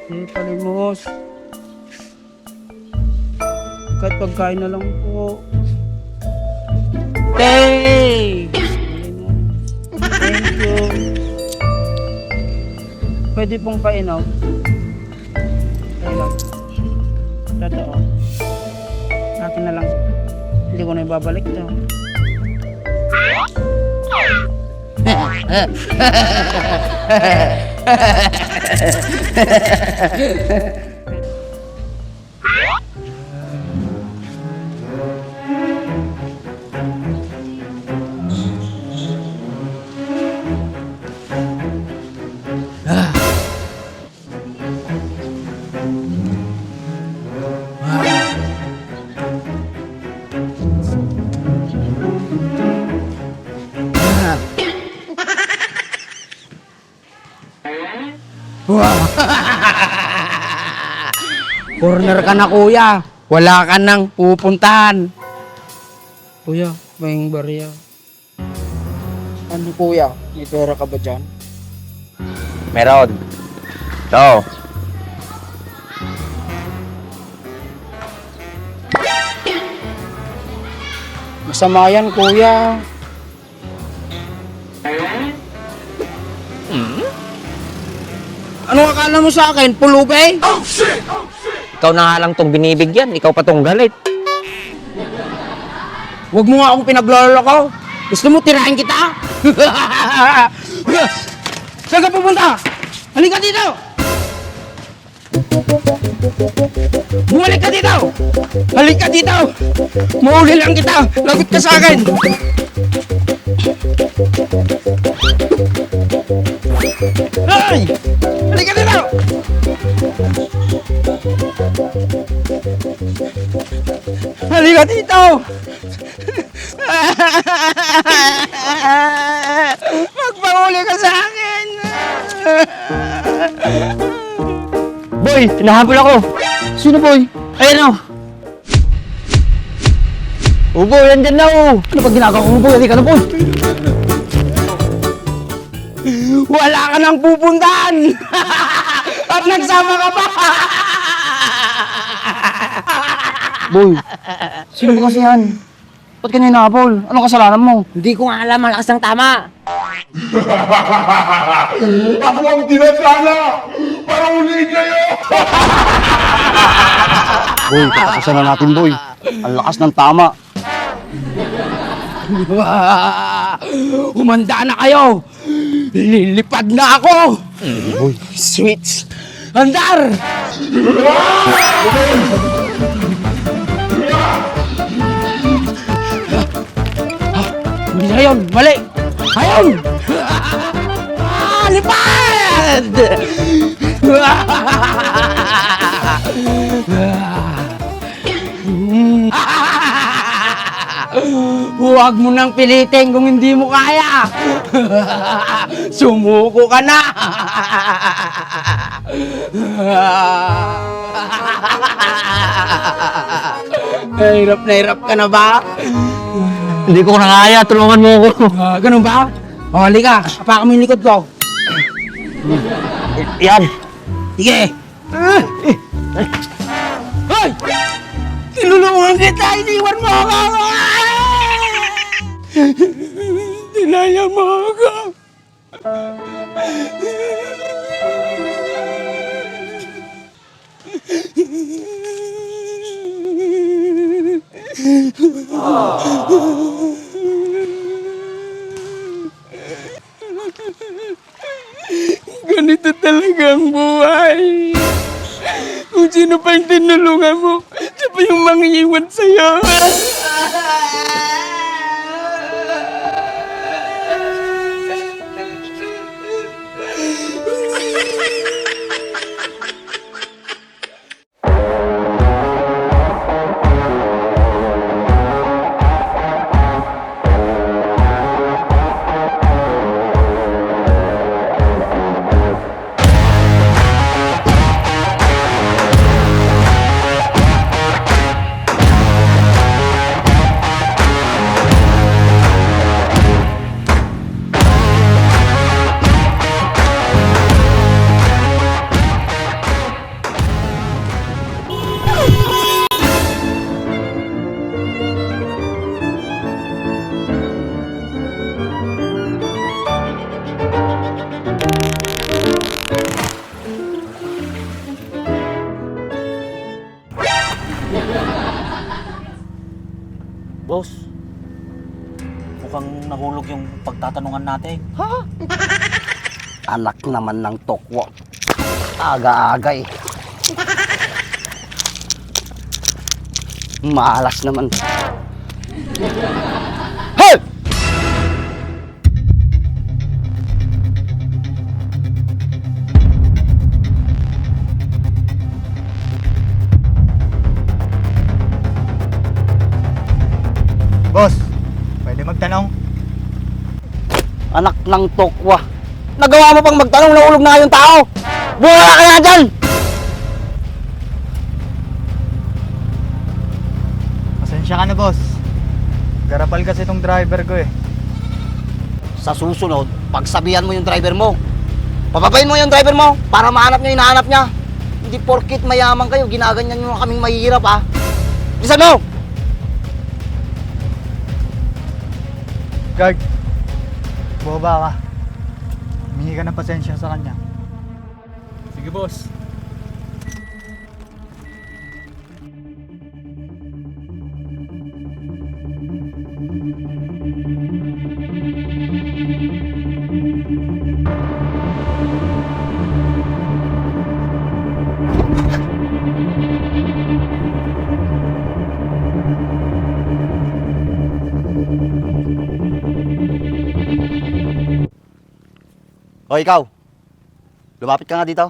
Ate, palimos. Kahit pagkain na lang po. Hey! Thank you. Pwede pong painaw. Painaw. Totoo. Akin na lang. Hindi ko na ibabalik to. Corner ka na, kuya. Wala ka nang pupuntahan. Kuya, may barya. Ano, kuya? May pera ka ba dyan? Meron. Ito. Masama yan, kuya. Ano akala mo sa akin? Pulubay? Ikaw na nga lang tong binibigyan. Ikaw pa tong galit. Huwag mo nga akong pinagloloko. Gusto mo tirahin kita? Saan ka pupunta? Halika dito! Bumalik ka dito! Halika dito! Mauli lang kita! Lagot ka sa akin! Hey! Halika dito! Halika dito! Magpahuli ka sa akin! Boy, hinahabol ako. Sino, boy? Ayan o. Boy, andyan na o. Ano pag ginagawa mo, boy? Halika na, boy! Wala ka nang pupuntahan! At nagsama ka pa! Boy, sino ba kasi yan? Ba't ka hinahabol? Anong kasalanan mo? Hindi ko nga alam, malakas ng tama. Ako ang tinasala para ulihin kayo! Boy, tatapusan na natin, boy. Ang lakas ng tama. Humanda na kayo! Lilipad na ako! Switch! Andar! Hindi na yun! Mali! Ayun! Lipad! Huwag mo nang pilitin kung hindi mo kaya. Sumuko ka na. Hirap na hirap ka na ba? Hindi ko na kaya. Tulungan mo ako. Ganun ba? O, halika. Apakan mo yung likod ko. Yan. Sige. Hoy! Tinulungan kita, iniwan mo ako! Dinaya mo ako! Ganito talaga ang buhay. Kung sino pa yung tinulungan mo, siya pa yung mangiiwan sa'yo. Boss, mukhang nahulog yung pagtatanungan natin. Anak naman ng tokwa. Aga-aga eh. Malas naman. Hey! Boss, pwede magtanong? Anak ng tokwa. Nagawa mo pang magtanong, nahulog na yung tao. Buha ka kaya dyan! Pasensya ka na, boss. Garapal kasi itong driver ko eh. Sa susunod, pagsabihan mo yung driver mo. Papabayin mo yung driver mo para mahanap niya yung hinahanap niya. Hindi porkit mayaman kayo, ginaganyan nyo kaming mahihirap ha. Bilisan mo! Guard, bumaba ka. Humingi ka ng pasensya sa kanya. Sige, boss. O ikaw, lumapit ka nga dito.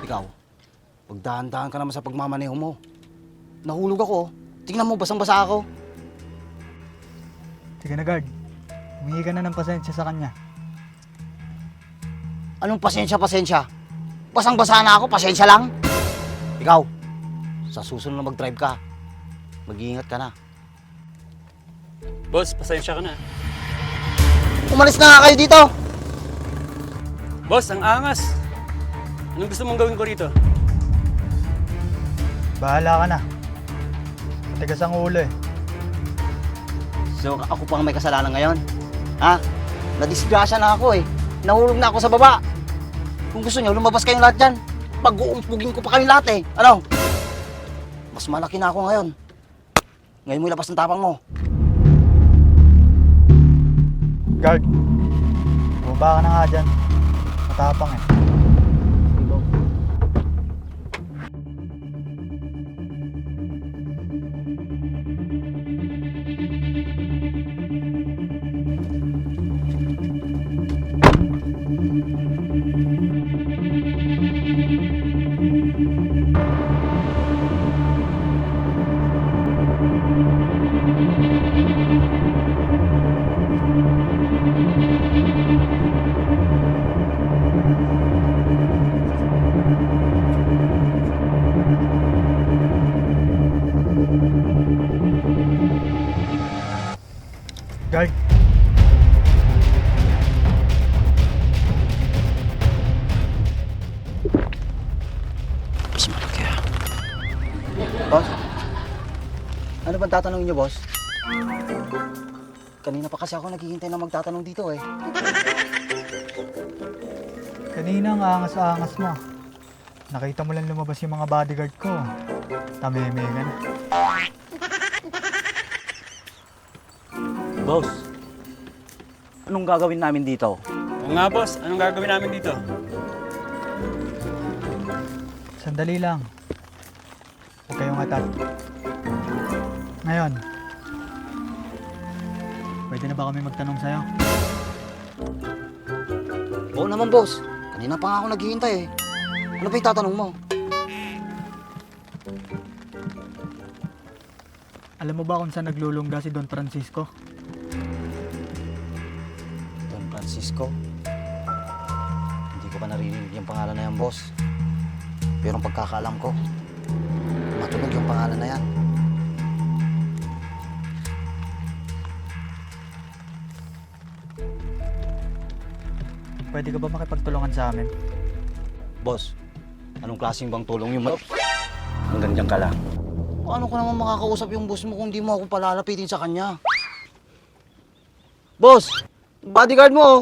Ikaw, magdahan-dahan ka naman sa pagmamaneho mo. Nahulog ako. Tingnan mo, basang-basa ako. Sige na, guard. Humingi ka na ng pasensya sa kanya. Anong pasensya? Basang-basa na ako, pasensya lang. Ikaw, sa susunod na mag-drive ka, mag-iingat ka na. Boss, pasensya ka na. Umalis na nga kayo dito! Boss, ang angas. Anong gusto mong gawin ko rito? Bahala ka na. Matigas ang ulo eh. So, ako pang may kasalanan ngayon? Ha? Nadisgrasya na ako eh. Nahulog na ako sa baba. Kung gusto nyo, lumabas kayong lahat dyan. Pag-uumpugin ko pa kayong lahat eh. Ano? Mas malaki na ako ngayon. Ngayon mo ilabas ng tapang mo. Guard, bumaba ka na nga dyan. Matapang eh. Guard, Mas malaki ah. Boss? Ano bang tatanungin niyo, boss? Kanina pa kasi ako naghihintay na magtatanong dito eh. kanina ang angas-angas mo. Nakita mo lang lumabas yung mga bodyguard ko. Tameme ka na. Boss, anong gagawin namin dito? Oo nga, boss. Anong gagawin namin dito? Sandali lang. Huwag kayong atat. Ngayon, pwede na ba kami magtanong sa'yo? Oo naman, boss. Kanina pa nga ako naghihintay eh. Ano ba yung tatanong mo? Alam mo ba kung saan naglulungga si Don Francisco? Don Francisco? Hindi ko pa narinig yung pangalan na yan, boss. Pero ang pagkakaalam ko, matunog yung pangalan na yan. pwede ka ba makipagtulungan sa amin? Boss, anong klaseng bang tulong yung hanggang dyan ka lang? Paano ko naman makakausap yung boss mo kung di mo ako palalapitin sa kanya? Boss, bodyguard mo oh.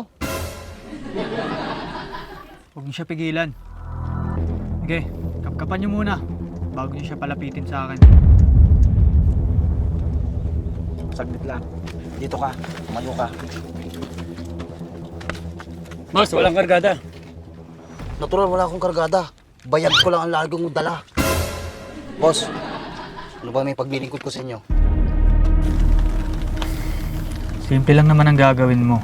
Huwag niyo siya pigilan. Sige, kapkapan niyo muna bago niyo siya palapitin sa akin. Saglit lang. Dito ka, tumayo ka. Boss, walang kargada. Natural, wala akong kargada. Bayad ko lang ang lagong mo dala. Boss, ano ba may paglilingkod ko sa inyo? Simple lang naman ang gagawin mo.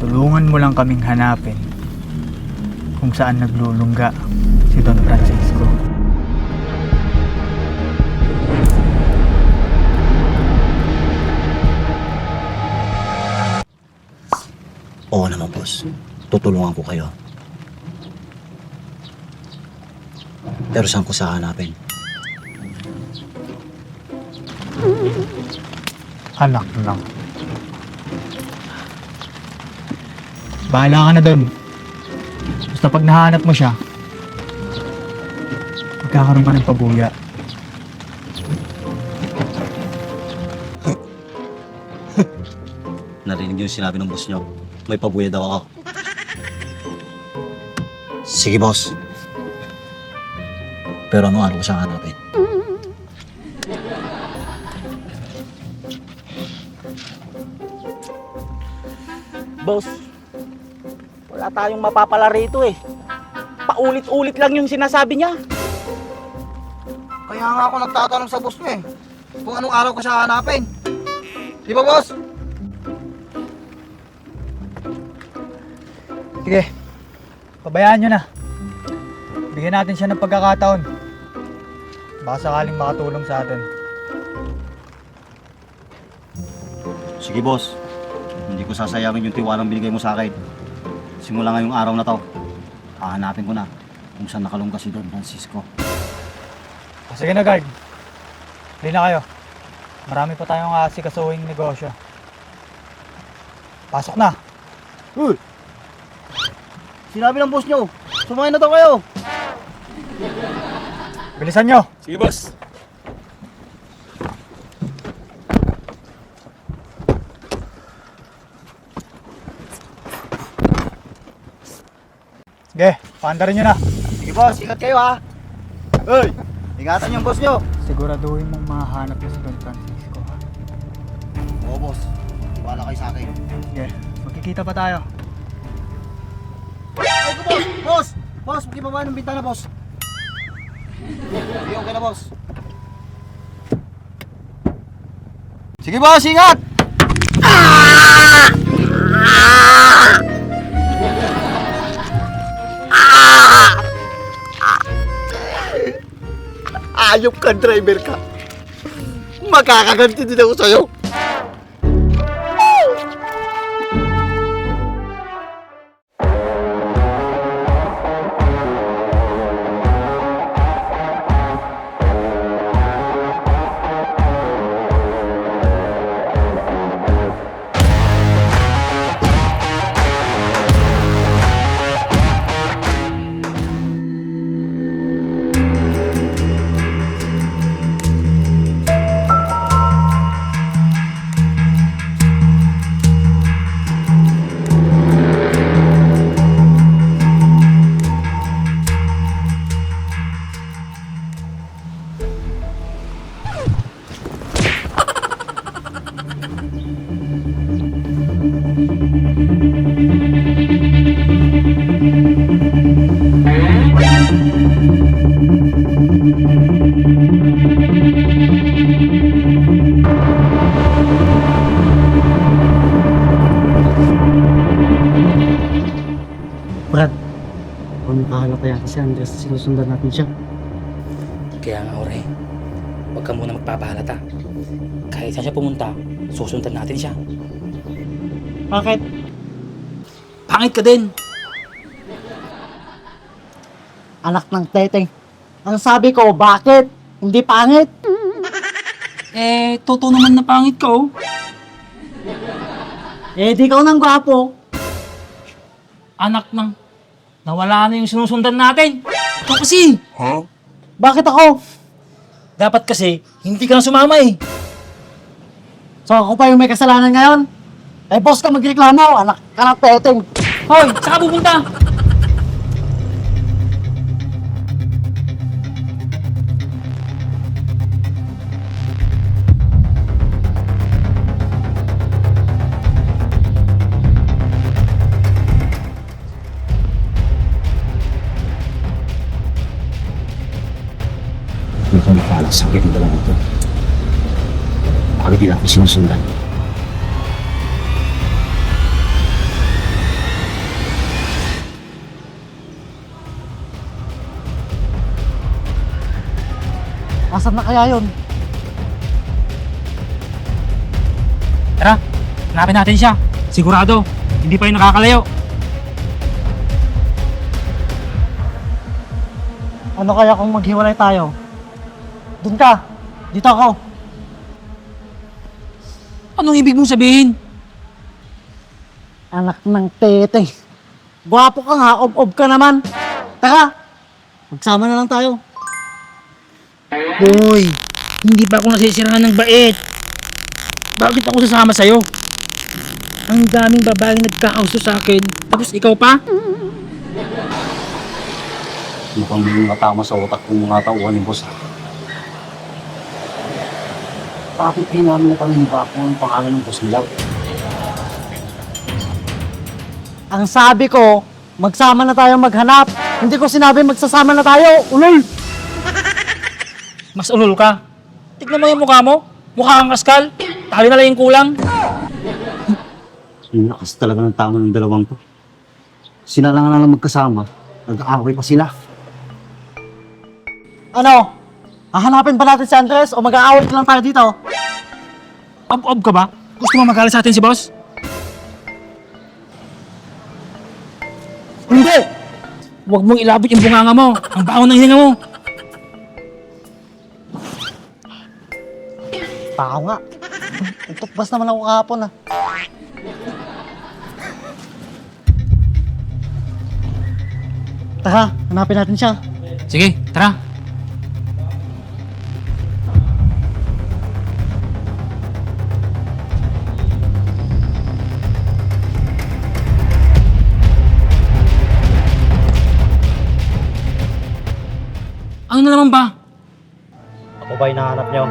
Tulungan mo lang kaming hanapin kung saan naglulungga si Don Francisco. Oo naman, boss. Tutulungan ko kayo. Pero saan ko sa hanapin? Anak lang. Bahala ka na doon. Basta pag nahanap mo siya, magkakaroon ka ng pabuya. Narinig yung sinabi ng boss nyo. May pabuya daw ako. Sige, boss. Pero ano araw ko siyang hanapin? Boss, wala tayong mapapala rito eh. Paulit-ulit lang yung sinasabi niya. Kaya nga ako nagtatanong sa boss nyo eh. Kung anong araw ko siya hanapin. Di ba, boss? Sige, pabayaan nyo na. Bigyan natin siya ng pagkakataon. Baka sakaling makatulong sa atin. Sige, boss. Hindi ko sasayangin yung tiwalang binigay mo sa akin. Simula ngayong araw na to, hahanapin ko na kung saan nakalungga si Don Francisco. Sige na, guard. Hindi na kayo. Marami pa tayong asikasuhing negosyo. Pasok na. Uy! Sinabi ng boss nyo, sumakay na daw kayo. Bilisan nyo. Sige, boss. Sige, paandarin nyo na. Sige, boss. Ingat kayo, ha. Uy! Ingatan yung boss nyo. Siguraduhin mong mahanap na si Don Francisco. Oo, boss. Wala kayo sa akin. Sige, magkikita pa tayo. Ay, ko, boss! Boss! Boss, magkibaba ng bintana, boss. Sige, okay na, boss. Sige, boss! Ingat! Ayop ka, driver ka. Makakaganti din ako sa'yo. Brad, kung nakahanap pa yata si Andres, sinusundan natin siya. Kaya nga, ore. Huwag ka muna magpapahalata. Kahit saan siya pumunta, susundan natin siya. Bakit? Pangit ka din! Anak ng teteng. Ang sabi ko, bakit? Hindi pangit. Eh, totoo naman na pangit ka, oh. Eh, di ka nang gwapo. Anak ng... Nawala na yung sinusundan natin. Ikaw kasi. Bakit ako? Dapat kasi, hindi ka na sumama eh. So ako pa yung may kasalanan ngayon? Eh boss ka magreklamo, anak ka ng peteng. Hoy, saan ka pupunta? Hindi ko nakala sa akin ang dalawang ito. Bakit nila ako sinusundan? Asan na kaya yun? Tara, hanapin natin siya. Sigurado, hindi pa yung nakakalayo. Ano kaya kung maghiwalay tayo? Doon ka, dito ako. Anong ibig mong sabihin? Anak ng tete. Gwapo ka nga, ob-ob ka naman. Tara, magsama na lang tayo. Hoy, hindi pa ako nasisiraan ng bait. Bakit ako sasama sa'yo? Ang daming babaeng nagkakauso sa akin, tapos ikaw pa? Mukhang may mga tama sa utak kong mga tauhan ni boss. Bakit namin na kami ba kung ang pangalan ng boss nila? Ang sabi ko, magsama na tayo maghanap. Hindi ko sinabi magsasama na tayo. Ulol! Mas ulol ka. Tignan mo yung mukha mo. Mukha kang kaskal. Tali na lang yung kulang. Yung lakas talaga ng tama ng dalawang to. Sila lang na lang magkasama. Nag-aaway pa sila. Ano? Hahanapin ba natin si Andres o mag-aaway lang tayo dito? Ob-ob ka ba? Gusto mo magalit sa atin si boss? Hindi! Huwag mong ilabot yung bunganga mo. Ang baon ng hininga mo. Tao nga. Tutbas naman ako kahapon ah. Tara, hanapin natin siya. Sige, tara. Ano na naman ba? Ako ba hinahanap niyo?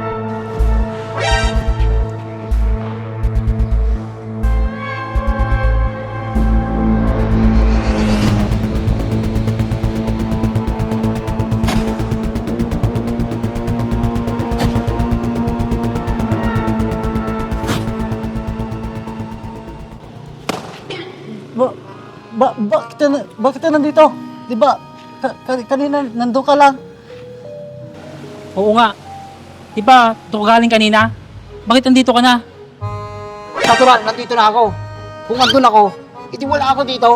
Bakit ka nandito? Di ba, kanina nandun ka lang. Oo nga. Di ba, doon ka galing kanina? Bakit nandito ka na? Natural, nandito na ako. Kung andun ako, iti wala ako dito.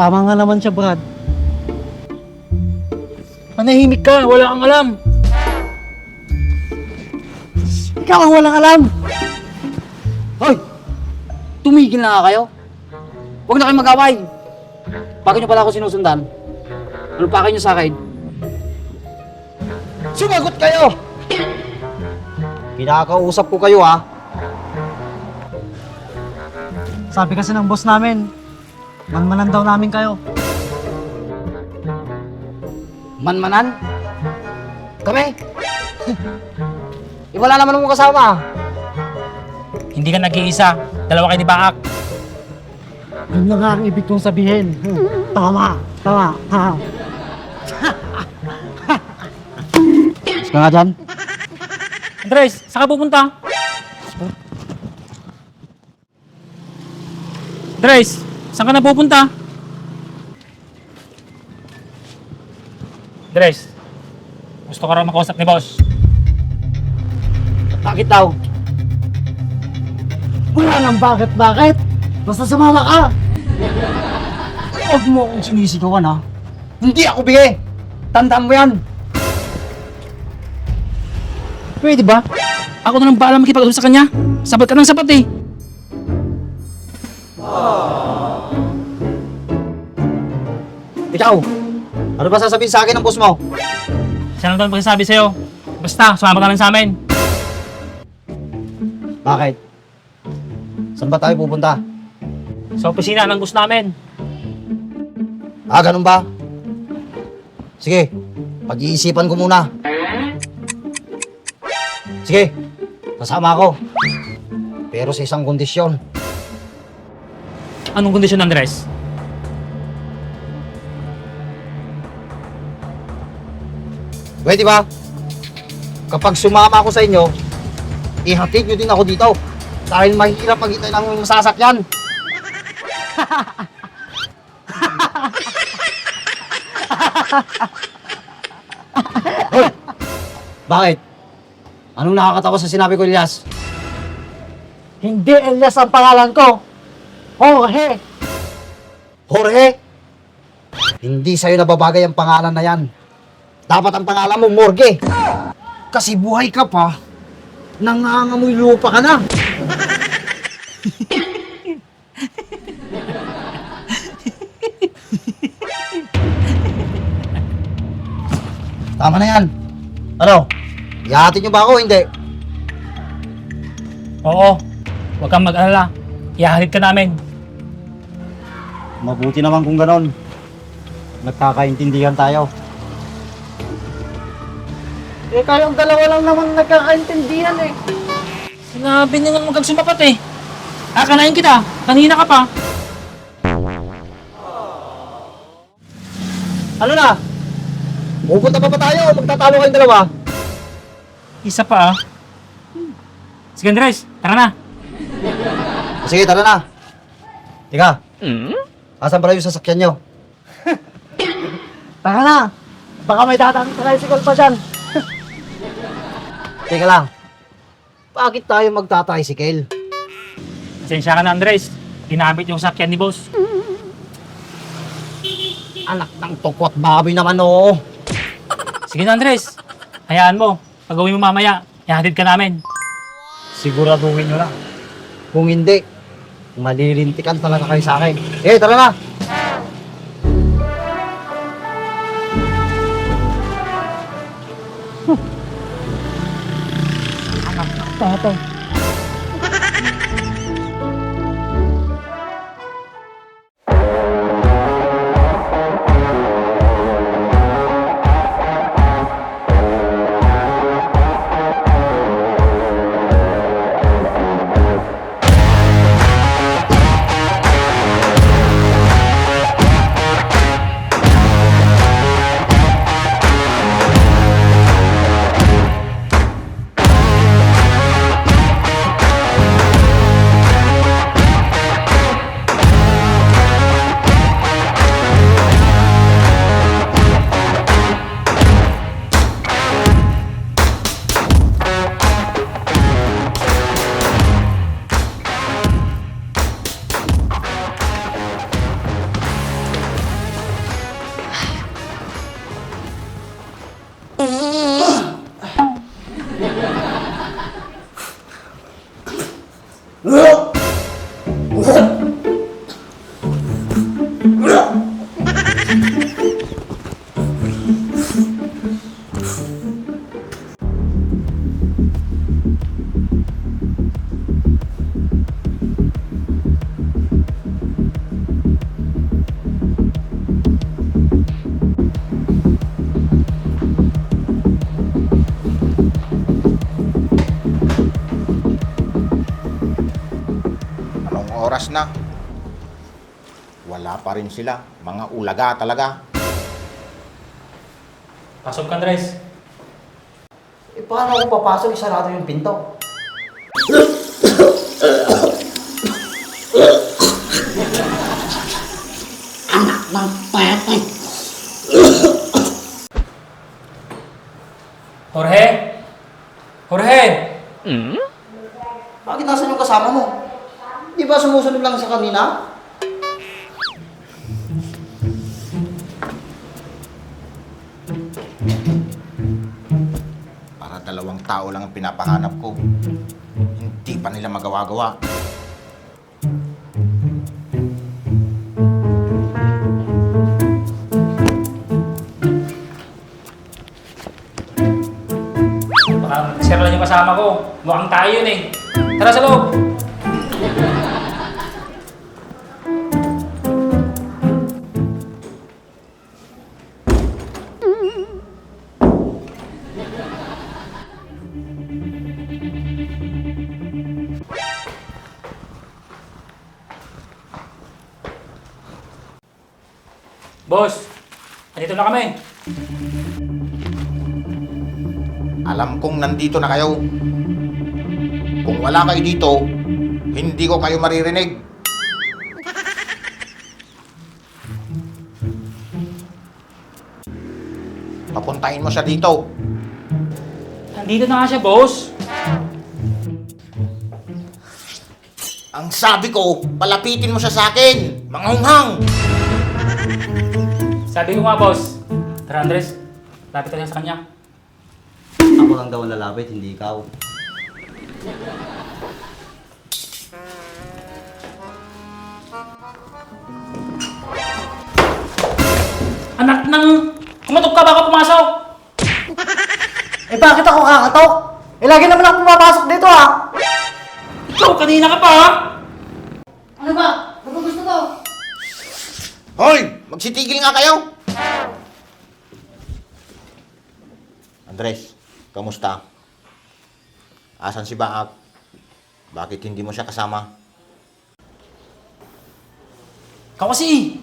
Tama nga naman siya, Brad. Manahimik ka, wala kang alam. Ikaw ang walang alam. Hoy! Tumigil na nga kayo. Huwag na kayo mag-away. Bakit nyo pala ako sinusundan? Ano pa kayo sa akin? Sumagot kayo! Pinakausap ko kayo ha. Sabi kasi ng boss namin, manmanan daw namin kayo. Manmanan? Kami? Wala naman akong kasama. Hindi ka nag-iisa. Dalawa kayo ni Baak. Yun na nga ang ibig kong sabihin. Tama. Ha. Mas ka nga dyan. Andres, saan ka pupunta? Andres, saan ka na pupunta? Andres, gusto ka raw makausap ni boss. Bakit daw? Wala nang bakit. Basta sumama ka. Huwag mo akong sinisigawan ha. Hindi ako bigay. Tandaan mo yan. Pwede ba? Ako na lang bahala makipag-usap sa kanya. Sabat ka ng sabat eh. Ikaw, ano ba sasabihin sa akin ng boss mo? Siya lang ito ang pagsasabi sa'yo. Basta, sumama ka lang sa amin. Bakit? Saan ba tayo pupunta? Sa opisina ng boss namin. Ah, ganun ba? Sige, pag-iisipan ko muna. Sige, kasama ako. Pero sa isang kondisyon. Anong kondisyon, Andres? Pwede ba? Kapag sumama ako sa inyo, ihatid nyo din ako dito. Dahil mahirap maghintay ng masasakyan. Hoy! Bakit? Anong nakakatawa sa sinabi ko, Elias? Hindi Elias ang pangalan ko. Jorge. Jorge? Hindi sa'yo nababagay ang pangalan na yan. Dapat ang pangalan mo, Morgue. Kasi buhay ka pa, nangangamoy lupa ka na. Tama na yan. Ano? Ihahatid nyo ba ako o hindi? Oo. Huwag kang mag-alala. Ihahalid ka namin. Mabuti naman kung ganon. Nagkakaintindihan tayo. Eh, kayong dalawa lang naman nagkakaintindihan eh. Sinabi niya nga huwag sumapat eh. Akalain kita. Kanina ka pa. Ano na? Pupunta pa ba tayo o magtatalo kayong dalawa? Isa pa ah. Sige Andres, tara na. Sige, tara na. Tika. Asan pala yung sasakyan nyo? Tara na. Baka may datang tricycle pa dyan. Teka lang. Bakit tayo magta-tricycle? Pasensya ka na Andres. Ginamit yung sakyan ni boss. Anak ng tukot baboy naman oo. Sige na Andres. Hayaan mo. Pag-uwi mo mamaya, ihatid ka namin. Siguraduhin nyo lang. Kung hindi, malilintikan talaga kayo sa akin. Eh, tara na! Anak ng tete. Oras na. Wala pa rin sila. Mga ulaga talaga. Pasok ka Andres. Eh, paano ako papasok? Isarado yung pinto. Anak ng tete. Jorge? Jorge! Bakit nasan yung kasama mo? Di ba sumusunod lang sa kanina? Para 2 tao lang ang pinapahanap ko. Hindi pa nila magawa-gawa. kasama ko. Mukhang tayo yun eh. Tara sa loob. Boss, andito na kami. Alam kong nandito na kayo. Kung wala kayo dito, hindi ko kayo maririnig. Papuntahin mo siya dito. Nandito na nga siya, boss. Ang sabi ko, palapitin mo siya sa akin. Manghunghang! Sabi ko nga, boss. Tara, Andres. Lapit ka lang sa kanya. Ako lang daw ang lalapit, hindi ikaw. Anak ng... Kumatok ka, baka pumasok! Eh bakit ako kakatok? Eh lagi naman ako pumapasok dito ah! Ikaw, kanina ka pa, ha? Ano ba? Ano ba gusto mo? Hoy! Magsitigil nga kayo! Andres, kamusta? Asan si Baak? Bakit hindi mo siya kasama? Ikaw kasi!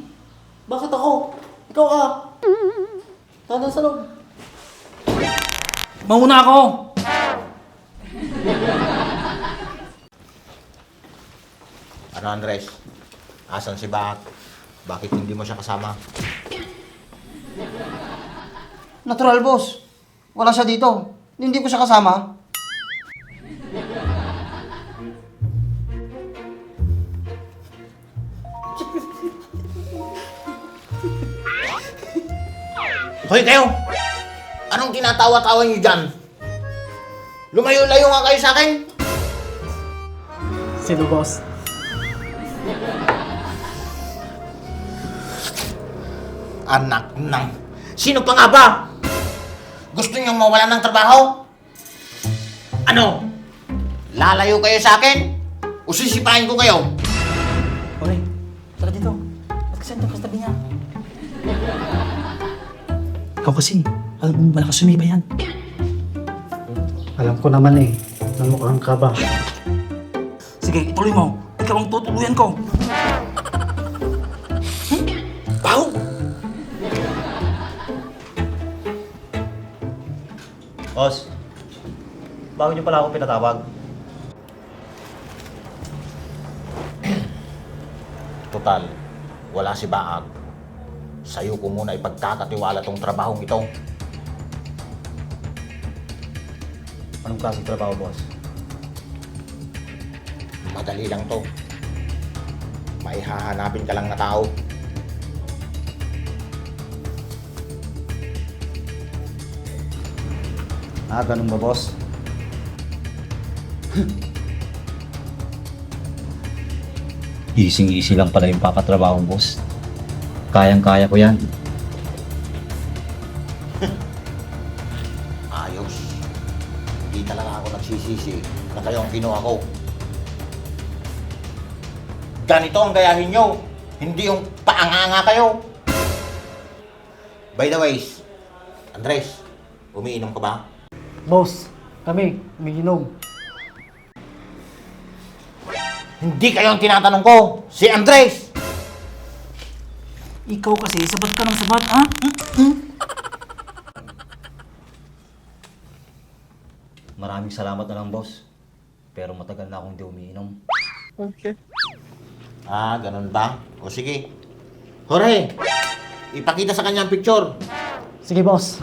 Bakit ako? Ikaw ah! Tanda sa loob. Mauna ako! Ano Andres? Asan si Baak? Bakit hindi mo siya kasama? Natural boss. Wala siya dito. Hindi ko siya kasama. Hoy kayo! Anong tinatawa-tawa niyo dyan? Lumayo-layo nga kayo sa akin! Sino boss? Anak ng... Sino pa nga ba? Gusto niyong mawala ng trabaho? Ano? Lalayo kayo sa akin? O sisipain ko kayo? Hoy, tara dito. Ba't kasi andun ka sa tabi niya? Ikaw kasi, alam mo malakas sumiba yan. Alam ko naman eh. Namukhang ka ba? Sige, ituloy mo. Ikaw ang tutuluyan ko. Baho! Boss, bakit niyo pala ako pinatawag? Total, wala si Baag. Sa'yo ko muna ipagkakatiwala tong trabahong ito. Anong klaseng trabaho, boss? Madali lang to. May hahanapin ka lang na tao. Ah, ganun ba, boss? Easy-easy lang pala yung papatrabahong, boss. Kayang-kaya ko yan. Ayos. Hindi talaga ako nagsisisi na kayo ang kinuha ko. Ganito ang gayahin nyo. Hindi yung paanganga kayo. By the way, Andres, umiinom ka ba? Boss, kami, umiinom. Hindi kayo ang tinatanong ko. Si Andres! Ikaw kasi, sabat ka ng sabat, ha? Maraming salamat na lang, boss. Pero matagal na akong hindi umiinom. Ah, ganun ba? O sige. Jorge, ipakita sa kanya ang picture. Sige boss.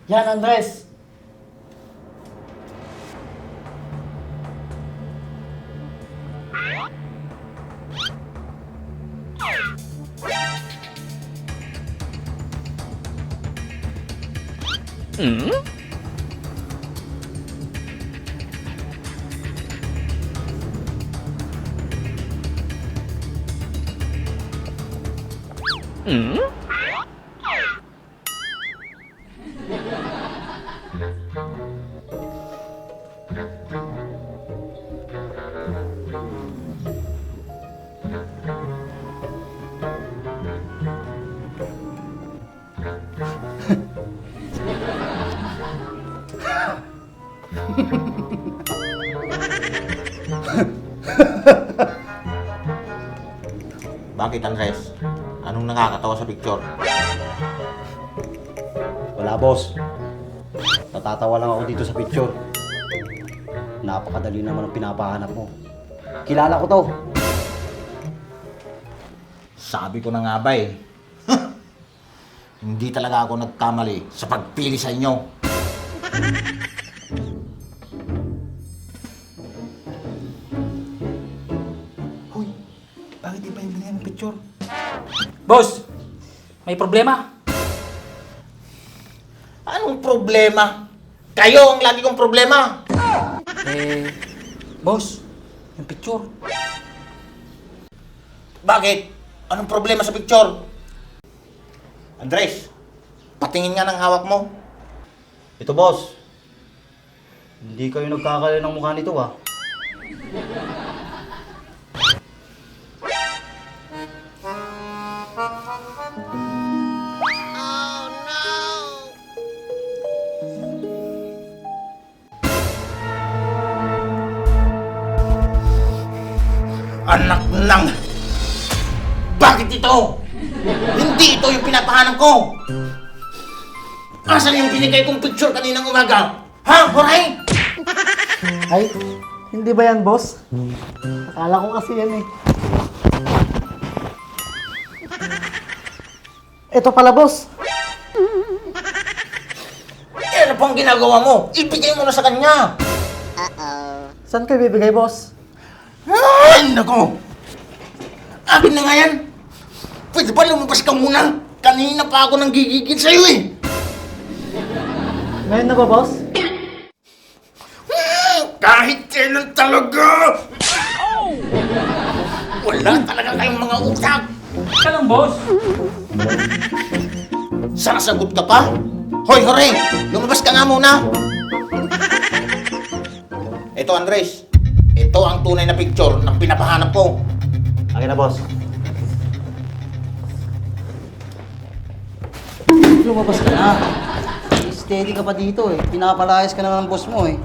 Yan, Andres. Bakit, Andres? Anong nakakatawa sa picture? Wala, boss. Natatawa lang ako dito sa picture. Napakadali naman ang pinapahanap mo. Kilala ko to. Sabi ko na nga ba eh. Hindi talaga ako nagkamali sa pagpili sa inyo. Hoy, bakit di pa yung binigyan ng picture? Boss, may problema. Anong problema? Kayo ang lagi kong problema. Boss, yung picture. Bakit? Anong problema sa picture? Andres, patingin nga ng hawak mo. Ito, boss. Hindi kayo nagkakala ng mukha nito, ah. Anak ng... Bakit ito? Hindi ito yung pinapahanap ko! Asan yung binigay kong picture kaninang umaga? Ha, Horay? Ay, hindi ba yan, boss? Akala ko kasi yan eh. Ito pala, boss. Ano pang ginagawa mo? Ibigay mo na sa kanya! Saan kayo bibigay, boss? Ay, nako! Akin na nga yan! Pwede ba lumabas ka muna? Kanina pa ako nang gigigil sa'yo eh! Ngayon na ba, boss? Kahit kailan talaga! Wala talaga kayong mga utak! Ka lang, boss. Sasagot ka pa? Hoy, Horay! Lumabas ka nga muna! Ito, Andres. Ito ang tunay na picture ng pinapahanap ko. Akin na, boss. Lumabas ka na. Steady ka pa dito eh. Pinapalayas ka na ng boss mo eh.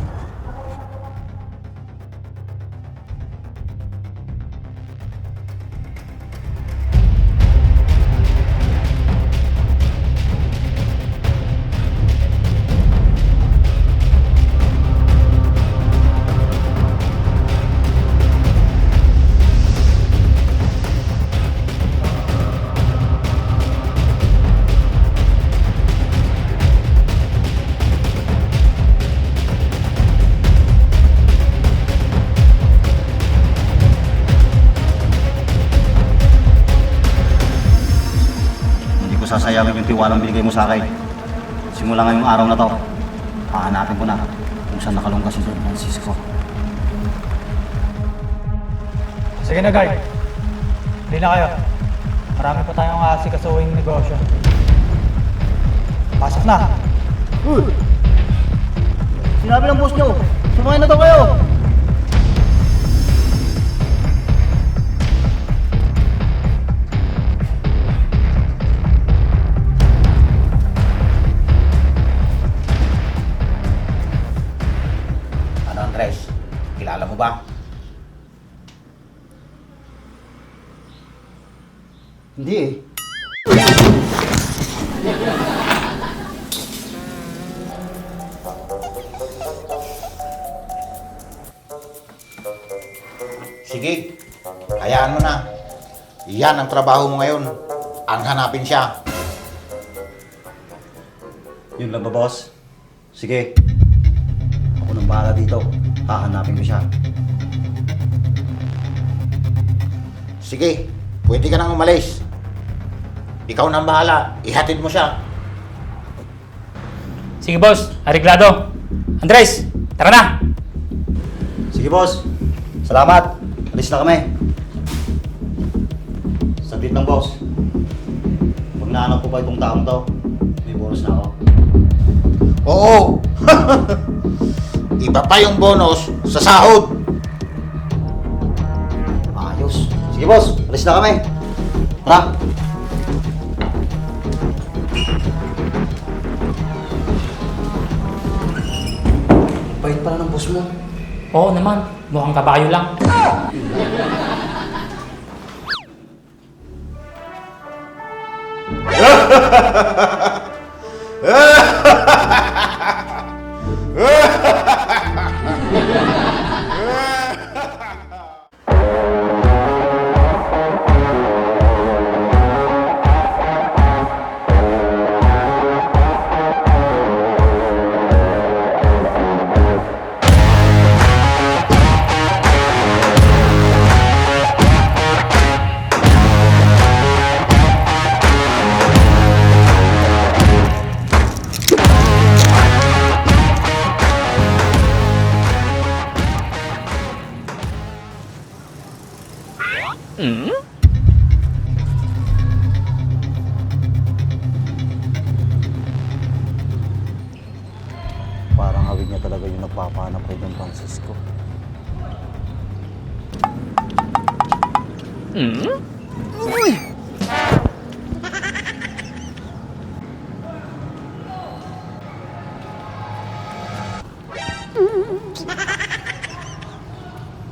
Sasayangin yung tiwalang binigay mo sa akin. Simula ngayong araw na to, hahanapin ko na kung saan nakalungkas si Don Francisco. Sige na, guard. Hindi na kayo. Marami pa tayong aasikasuhin negosyo. Pasok na. Sinabi ng boss nyo, sumakay na daw kayo! Andres, kilala mo ba? Hindi eh. Sige, hayaan mo na. Yan ang trabaho mo ngayon. Ang hanapin siya. Yun lang ba, boss? Sige. Ako nang bahala dito. Hahanapin ko siya. Sige, pwede ka nang umalis. Ikaw nang bahala. Ihatid mo siya. Sige, boss. Areglado. Andres, tara na. Sige, boss. Salamat. Alis na kami. Saglit lang, boss. nahanap ko pa itong taong to, may bonus na ako. Oo! Iba pa yung bonus sa sahod. Ayos. Sige boss, alis na kami. Tara. Bait pala ng boss mo. Oo naman, mukhang kabayo lang. Parang hawig niya talaga yung nagpapahanap kay Don Francisco.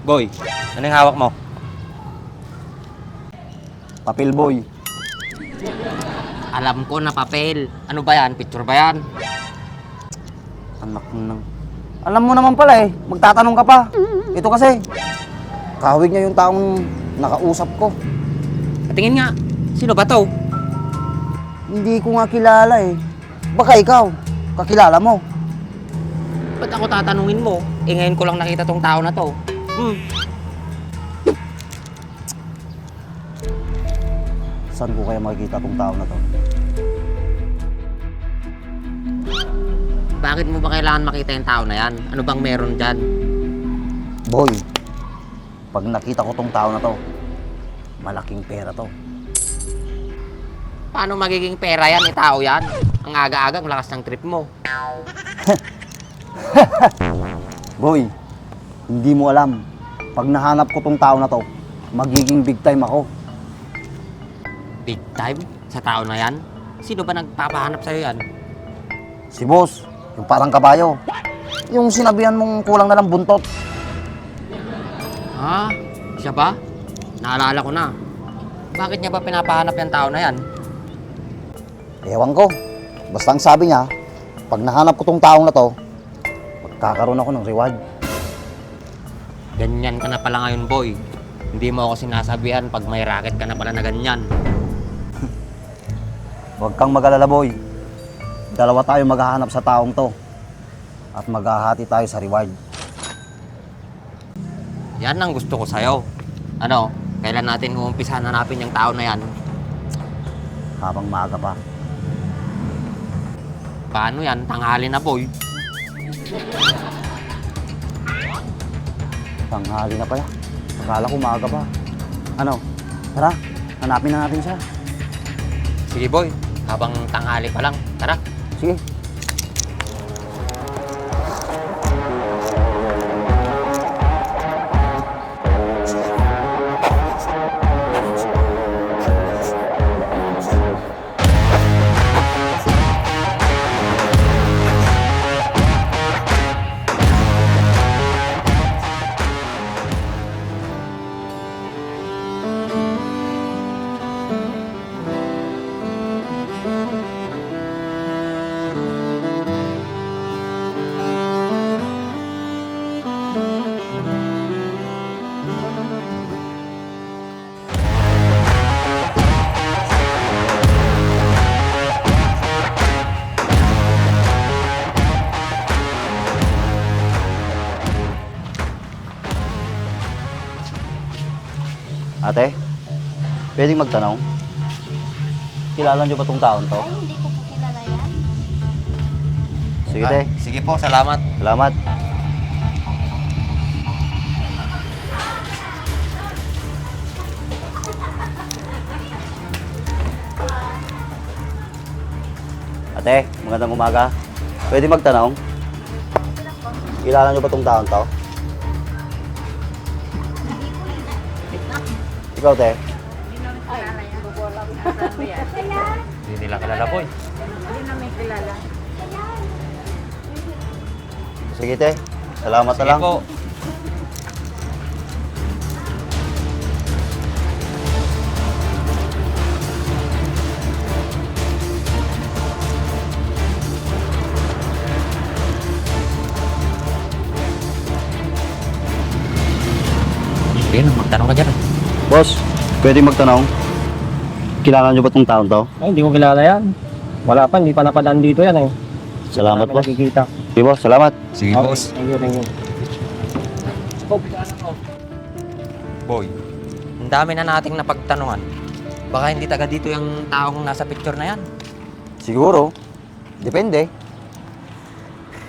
Boy, ano yung hawak mo? Papel boy. Alam ko na papel. Ano ba yan? Picture ba yan? Anak ng... Alam mo naman pala eh, magtatanong ka pa. Ito kasi, kahawig niya yung taong nakausap ko. Patingin nga. Sino ba to? Hindi ko nga kilala eh. Baka ikaw, kakilala mo. Ba't ako tatanungin mo? Eh ngayon ko lang nakita tong tao na to. Saan ko kaya makikita tong tao na to? Bakit mo ba kailangan makita yung tao na yan? Ano bang meron dyan? Boy, pag nakita ko tong tao na to, malaking pera to. Paano magiging pera yan? Eh tao yan? Ang aga-aga, ang lakas ng trip mo. Boy, hindi mo alam. Pag nahanap ko tong tao na to, magiging big time ako. Big time? Sa tao na yan? Sino ba nagpapahanap sa'yo yan? Si boss, yung parang kabayo. Yung sinabihan mong kulang na lang buntot. Ha? Siya ba? Naalala ko na. Bakit niya ba pinapahanap yung tao na yan? Ewan ko. Basta ang sabi niya, pag nahanap ko tong taong na to, magkakaroon ako ng reward. Ganyan ka na pala ngayon, boy. Hindi mo ako sinasabihan pag may racket ka na pala na ganyan. Huwag kang mag-alala, boy. Dalawa tayo maghahanap sa taong to. At maghahati tayo sa reward. Yan ang gusto ko sa'yo. Ano, kailan natin uumpisahan hanapin yung tao na yan? Habang maaga pa. Paano yan? Tanghali na, boy. Tanghali na pala. Akala ko maaga pa. Ano? Tara, hanapin na natin siya. Sige, boy. Habang tanghali pa lang. Tara. Sige. Ate, pwedeng magtanong? Kilala niyo ba tong taon to? Ay, hindi ko po kilala yan. Sige, te. Sige po, salamat. Salamat. Ate, magandang umaga. Pwede magtanong? Kilala niyo ba tong taon to? Ikaw, te? Hindi nila kilala, boy. Sige, te. Salamat na lang. po. Ayun, magtanong ka dyan. Boss, pwede magtanong? Kilala niyo ba tong taon to? Ay, hindi ko kilala yan. Wala pa, hindi pa napadaan dito yan eh. Salamat, boss. Nakikita. Sige, boss. Salamat. Sige, boss. Thank you, thank you. Boy, ang dami na nating napagtanungan. Baka hindi taga dito yung taong nasa picture na yan. Siguro. Depende.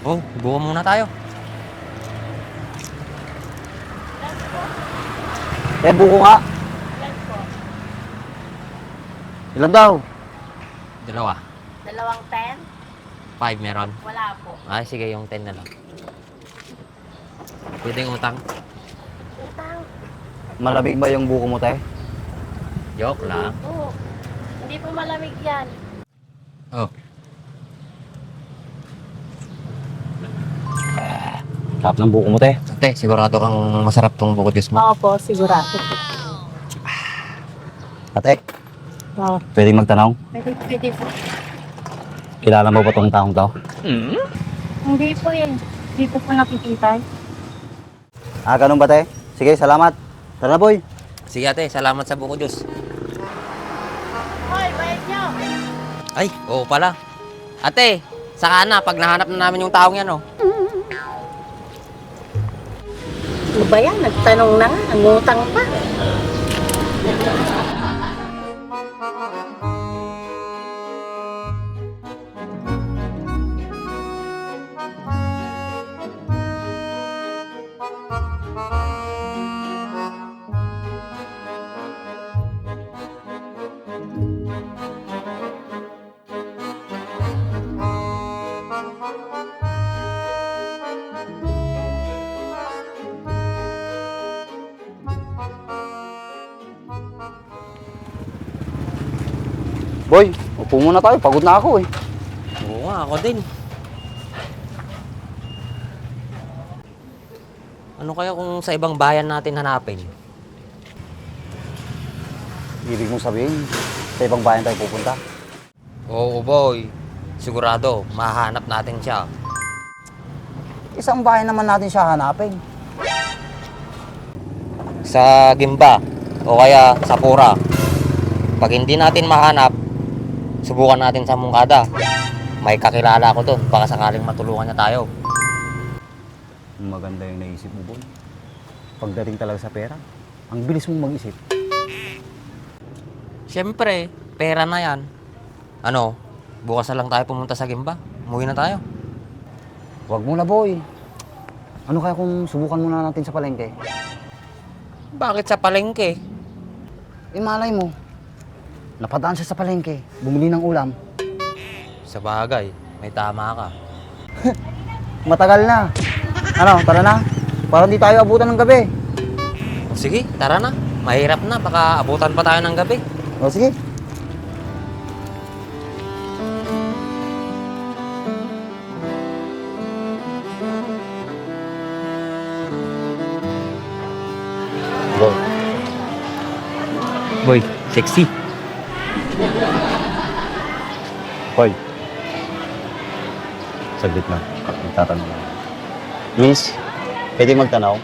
Oh, buo muna tayo. Buko nga. Ilan daw? Dalawa. Dalawang 10? 5 meron. Wala po. Ay, sige, yung 10 na lang. Pwedeng utang. Malamig ba yung buko mo, te? Joke lang. Oo. Hindi po malamig yan. Oh. Sarap ng buko mo, te. Ate, sigurado kang masarap tong buko juice mo. Opo, sigurado. Ate, Oo. pwede magtanong? Pwede po. Kilala mo ba tong taong to? Hindi po yun. Hindi po nakikita. Ganun ba, te? Sige, salamat. Tara na, boy. Sige ate, salamat sa buko juice. Hoy, bayad nyo! Ay, oo pala. Ate, saka na, pag nahanap na namin yung taong yan, oh. Ano ba yan? Nagtanong na nga. Angutang pa. Boy, upo muna tayo. Pagod na ako eh. Oo nga, ako din. Ano kaya kung sa ibang bayan natin hanapin? Ibig mong sabihin, sa ibang bayan tayo pupunta. Oo, boy. Sigurado, mahanap natin siya. Isang bayan naman natin siya hanapin. Sa Gimba o kaya sa Pura. Pag hindi natin mahanap, subukan natin sa Mungkada. May kakilala ko doon, baka sakaling matulungan niya tayo. Maganda yung naisip mo, boy. Pagdating talaga sa pera, ang bilis mong mag-isip. Siyempre, pera na yan. Ano, bukas na lang tayo pumunta sa Gimba. Umuwi na tayo. Huwag muna, boy. Ano kaya kung subukan muna natin sa palengke? Bakit sa palengke? Malay mo, napadaan siya sa palengke, bumili ng ulam. Sa bagay, may tama ka. Matagal na. Ano, tara na. Para hindi tayo abutan ng gabi. O sige, tara na. Mahirap na, baka abutan pa tayo ng gabi. O sige. Boy. Boy, sexy. Boy. Saglit lang. Magtatanong lang. Miss, pwede magtanong?